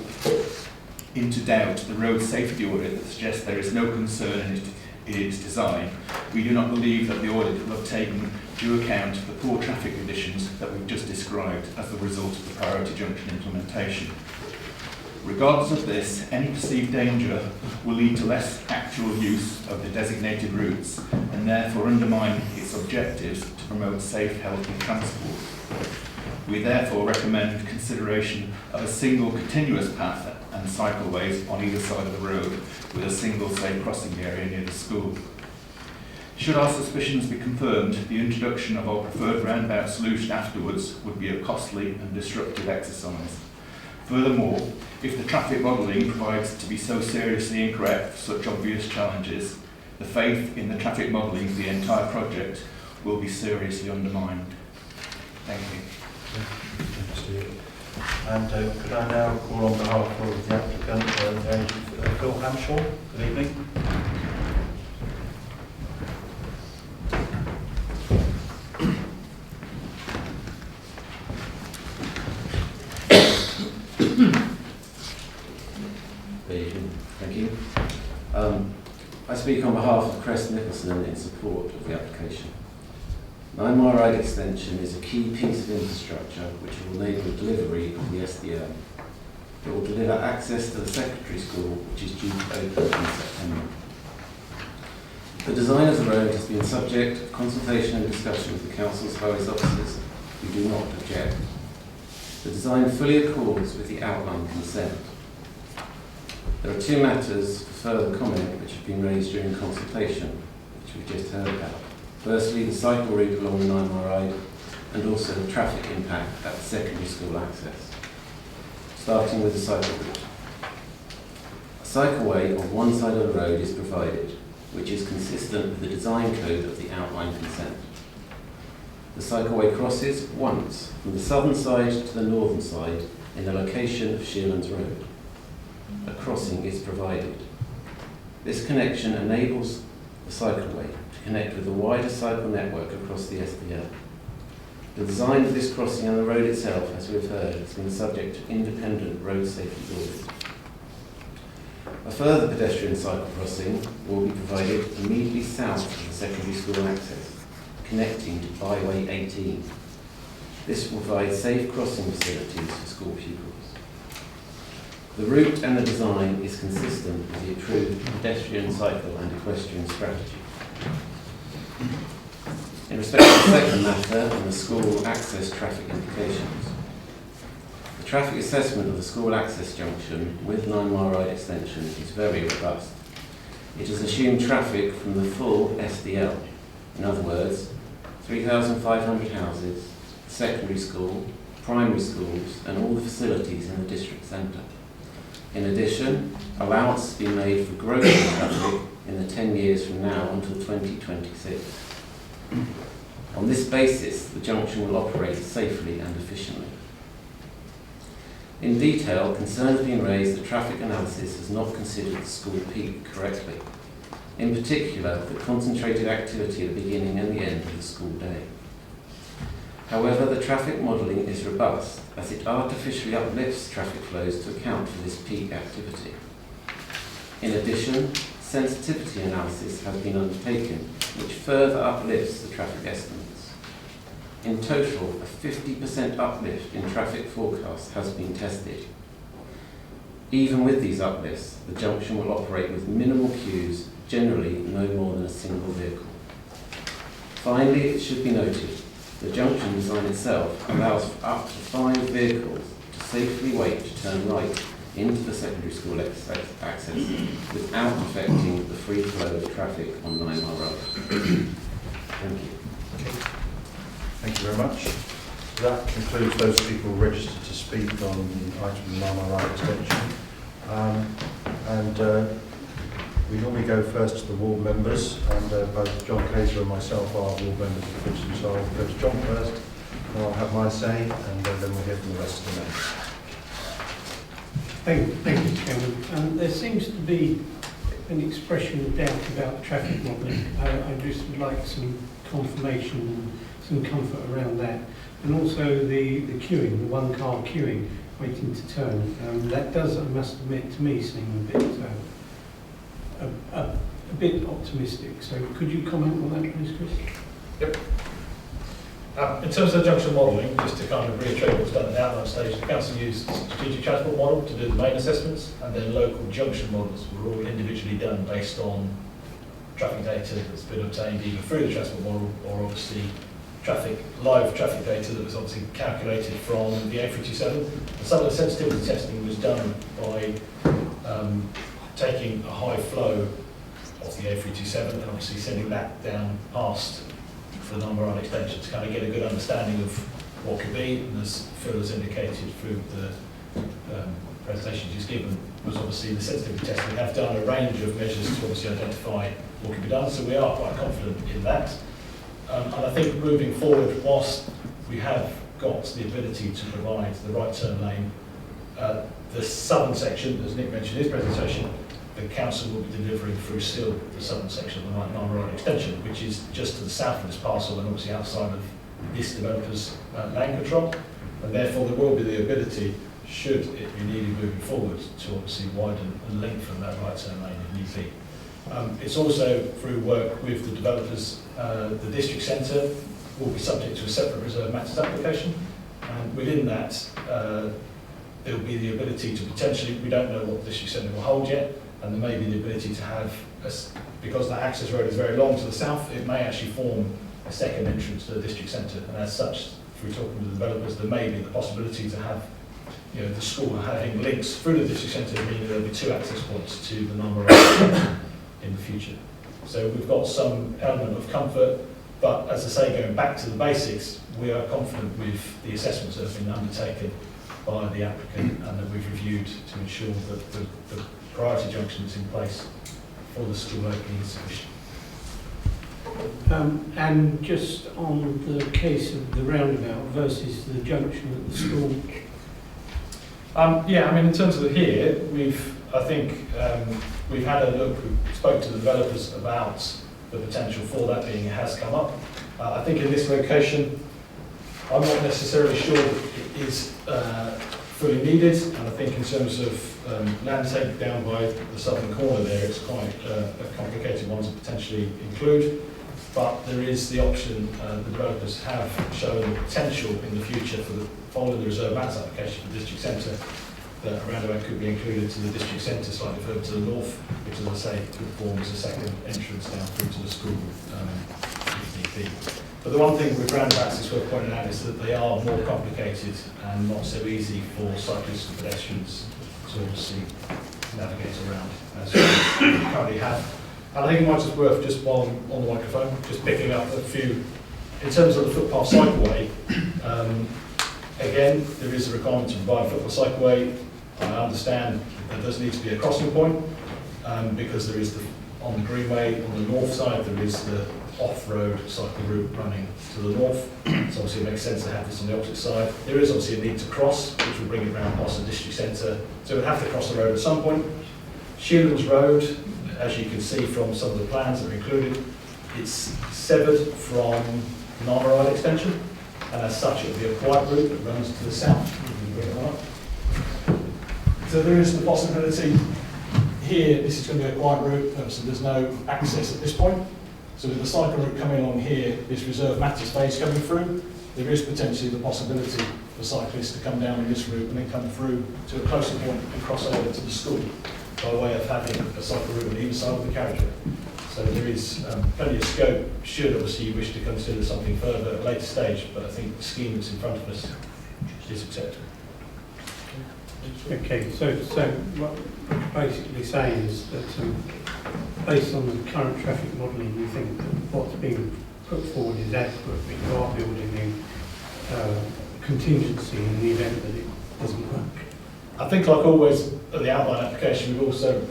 into doubt the road safety audit that suggests there is no concern in its design. We do not believe that the audit will have taken due account of the poor traffic conditions that we've just described as the result of the priority junction implementation. Regardless of this, any perceived danger will lead to less actual use of the designated routes and therefore undermine its objectives to promote safe, healthy transport. We therefore recommend consideration of a single continuous path and cycleways on either side of the road with a single safe crossing area near the school. Should our suspicions be confirmed, the introduction of our preferred roundabout solution afterwards would be a costly and disruptive exercise. Furthermore, if the traffic modelling provides to be so seriously incorrect for such obvious challenges, the faith in the traffic modelling for the entire project will be seriously undermined. Thank you. Thank you, Steve. And could I now call on behalf of the applicant, Phil Hanshaw. Good evening. Thank you. I speak on behalf of Crest Nicholson in support of the application. 9 Mile Ride Extension is a key piece of infrastructure which will enable delivery of the SDL. It will deliver access to the secondary school, which is due to open in September. The design of the road has been subject of consultation and discussion with the Council's highways officers, who do not object. The design fully accords with the outline consent. There are 2 matters for further comment which have been raised during consultation, which we've just heard about. Firstly, the cycle route along the 9 Mile Ride, and also the traffic impact at the secondary school access. Starting with the cycle route. A cycleway on one side of the road is provided, which is consistent with the design code of the outline consent. The cycleway crosses once from the southern side to the northern side in the location of Shearlands Road. A crossing is provided. This connection enables the cycleway to connect with the wider cycle network across the SDL. The design of this crossing and the road itself, as we've heard, has been subject to independent road safety audit. A further pedestrian cycle crossing will be provided immediately south of the secondary school access, connecting to Byway 18. This will provide safe crossing facilities for school pupils. The route and the design is consistent with the approved pedestrian, cycle and equestrian strategy. In respect to the second matter and the school access traffic implications, the traffic assessment of the school access junction with 9 Mile Ride Extension is very robust. It has assumed traffic from the full SDL. In other words, 3,500 houses, secondary school, primary schools and all the facilities in the district centre. In addition, allowance has been made for growth in traffic in the 10 years from now until 2026. On this basis, the junction will operate safely and efficiently. In detail, concerns have been raised that traffic analysis has not considered the school peak correctly. In particular, the concentrated activity at the beginning and the end of the school day. However, the traffic modelling is robust as it artificially uplifts traffic flows to account for this peak activity. In addition, sensitivity analysis has been undertaken, which further uplifts the traffic estimates. In total, a 50% uplift in traffic forecasts has been tested. Even with these uplifts, the junction will operate with minimal queues, generally no more than a single vehicle. Finally, it should be noted, the junction design itself allows for up to 5 vehicles to safely wait to turn right into the secondary school access without affecting the free flow of traffic on 9 Mile Road. Thank you. Thank you very much. That concludes those people registered to speak on the item 9 Mile Road extension. We normally go first to the ward members, and both John Kaiser and myself are ward members of Finchley, so I'll go to John first, and I'll have my say, and then we'll hear from the rest of the members. Thank you, Chairman. There seems to be an expression of doubt about traffic modelling. I just would like some confirmation and some comfort around that. And also the queuing, the one-car queuing, waiting to turn. That does, I must admit, to me seem a bit optimistic. So could you comment on that, please, Chris? Yep. In terms of the junction modelling, just to kind of reiterate what's done at the outline stage, the council used the strategic transport model to do the main assessments, and then local junction models were all individually done based on traffic data that's been obtained either through the transport model or obviously live traffic data that was obviously calculated from the A327. And some of the sensitivity testing was done by taking a high flow of the A327 and obviously sending that down past the number on extension to kind of get a good understanding of what could be. And as Phil has indicated through the presentation he's given, was obviously the sensitivity testing have done a range of measures to obviously identify what can be done. So we are quite confident in that. And I think moving forward, whilst we have got the ability to provide the right turn lane, the southern section, as Nick mentioned in his presentation, the council will be delivering through still the southern section of the 9 Mile Road extension, which is just to the south of this parcel and obviously outside of this developer's land control. And therefore there will be the ability, should it be needed moving forward, to obviously widen and lengthen that right turn lane if need be. It's also through work with the developers, the district centre will be subject to a separate reserve matters application, and within that there will be the ability to potentially, we don't know what the district centre will hold yet, and there may be the ability to have, because that access road is very long to the south, it may actually form a second entrance to the district centre, and as such, through talking to the developers, there may be the possibility to have the school having links through the district centre, meaning there'll be 2 access points to the number of in the future. So we've got some element of comfort, but as I say, going back to the basics, we are confident with the assessments that have been undertaken by the applicant and that we've reviewed to ensure that the priority junction that's in place for the school opening is sufficient. And just on the case of the roundabout versus the junction at the school. Yeah, I mean, in terms of here, I think we've had a look, we spoke to the developers about the potential for that being, it has come up. I think in this location, I'm not necessarily sure that it is fully needed, and I think in terms of land take down by the southern corner there, it's quite a complicated one to potentially include. But there is the option, the developers have shown the potential in the future for following the reserve matters application for the district centre, that a roundabout could be included to the district centre slightly further to the north, which, as I say, could form as a second entrance down through to the school if need be. But the one thing with roundabouts is worth pointing out is that they are more complicated and not so easy for cyclists and pedestrians to obviously navigate around as we currently have. And I think it might just worth, just while I'm on the microphone, just picking up a few, in terms of the footpath cycleway, again, there is a requirement to provide a footpath cycleway. I understand there does need to be a crossing point, because there is on the Greenway, on the north side, there is the off-road cycle route running to the north. So obviously it makes sense to have this on the opposite side. There is obviously a need to cross, which will bring it round past the district centre. So we'll have to cross the road at some point. Shieldons Road, as you can see from some of the plans that are included, it's severed from Narmer Ride extension, and as such it will be a quiet route that runs to the south. So there is the possibility here, this is going to be a quiet route, so there's no access at this point. So with the cycle route coming along here, this reserve matter space coming through, there is potentially the possibility for cyclists to come down this route and then come through to a closer point and cross over to the school by way of having a cycle route on either side of the carriageway. So there is plenty of scope, should obviously you wish to consider something further at a later stage, but I think the scheme that's in front of us is acceptable. Okay, so what you're basically saying is that based on the current traffic modelling, you think that what's being put forward is adequate, but you are building in contingency in the event that it doesn't work. I think, like always, at the outline application, we've also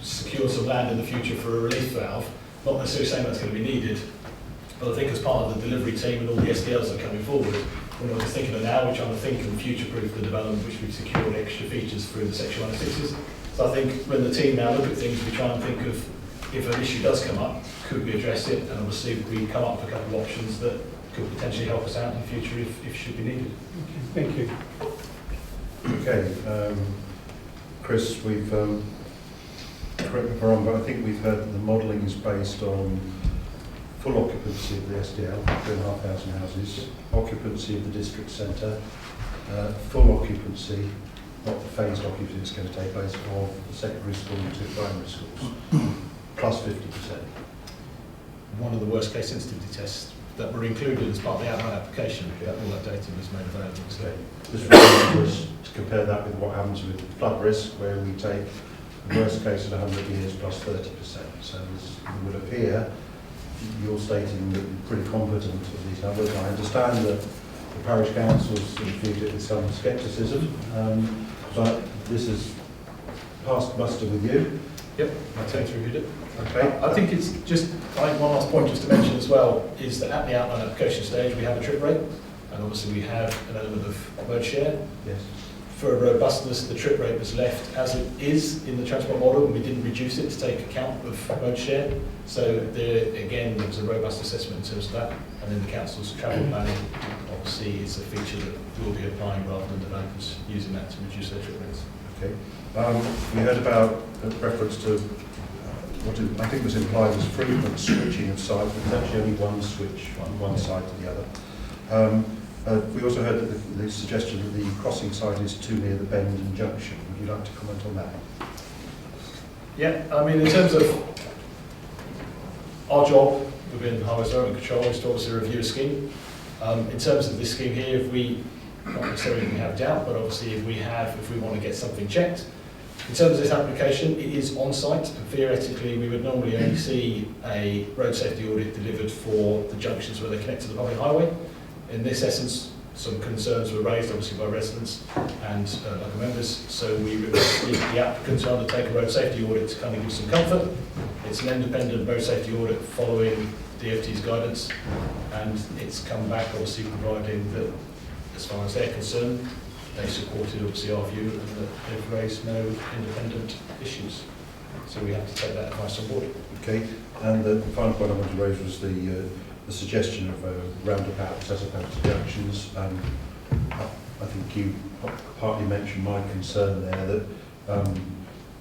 secured some land in the future for a relief valve. Not necessarily saying that's going to be needed, but I think as part of the delivery team and all the SDLs that are coming forward, we're not just thinking of now, we're trying to think and future-proof the development, which we've secured extra features through the Section 106s. So I think when the team now look at things, we try and think of, if an issue does come up, could we address it? And obviously we come up with a couple of options that could potentially help us out in the future if should be needed. Okay, thank you. Okay, Chris, we've, correct me if I'm wrong, but I think we've heard that the modelling is based on full occupancy of the SDL, 2,500 houses, occupancy of the district centre, full occupancy, not the phased occupancy that's going to take place, of the secondary school and 2 primary schools, plus 50%. One of the worst case sensitivity tests that were included as part of the outline application, that all that data was made available. So this really was to compare that with what happens with flood risk, where we take the worst case of 100 years plus 30%. So it would appear you're stating that you're pretty confident of these numbers. I understand that the parish councils viewed it with some scepticism, but this is passed muster with you. Yep, I tend to reviewed it. Okay. I think it's just, one last point just to mention as well, is that at the outline application stage we have a trip rate, and obviously we have an element of road share. Yes. For robustness, the trip rate was left as it is in the transport model, and we didn't reduce it to take account of road share. So there was a robust assessment in terms of that, and then the council's travel planning obviously is a feature that we'll be applying rather than developers using that to reduce their trip rates. Okay. We heard about a reference to what I think was implied as frequent switching of sites, but there's actually only one switch on one side to the other. We also heard that the suggestion that the crossing site is too near the bend and junction. Would you like to comment on that? Yeah, I mean, in terms of our job within Highways Development Control is to obviously review a scheme. In terms of this scheme here, if we, not necessarily we have doubt, but obviously if we want to get something checked, in terms of this application, it is on site, and theoretically we would normally only see a road safety audit delivered for the junctions where they connect to the public highway. In this essence, some concerns were raised obviously by residents and local members, so we requested the applicant to undertake a road safety audit to kind of give some comfort. It's an independent road safety audit following DFT's guidance, and it's come back obviously providing that, as far as they're concerned, they supported obviously our view and that they've raised no independent issues. So we have to take that advice on board. Okay, and the final point I wanted to raise was the suggestion of roundabouts as opposed to junctions. I think you partly mentioned my concern there that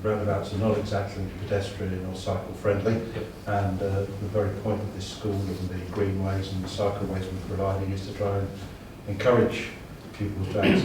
roundabouts are not exactly pedestrian or cycle friendly, and the very point of this school and the greenways and the cycleways we're providing is to try and encourage pupils to access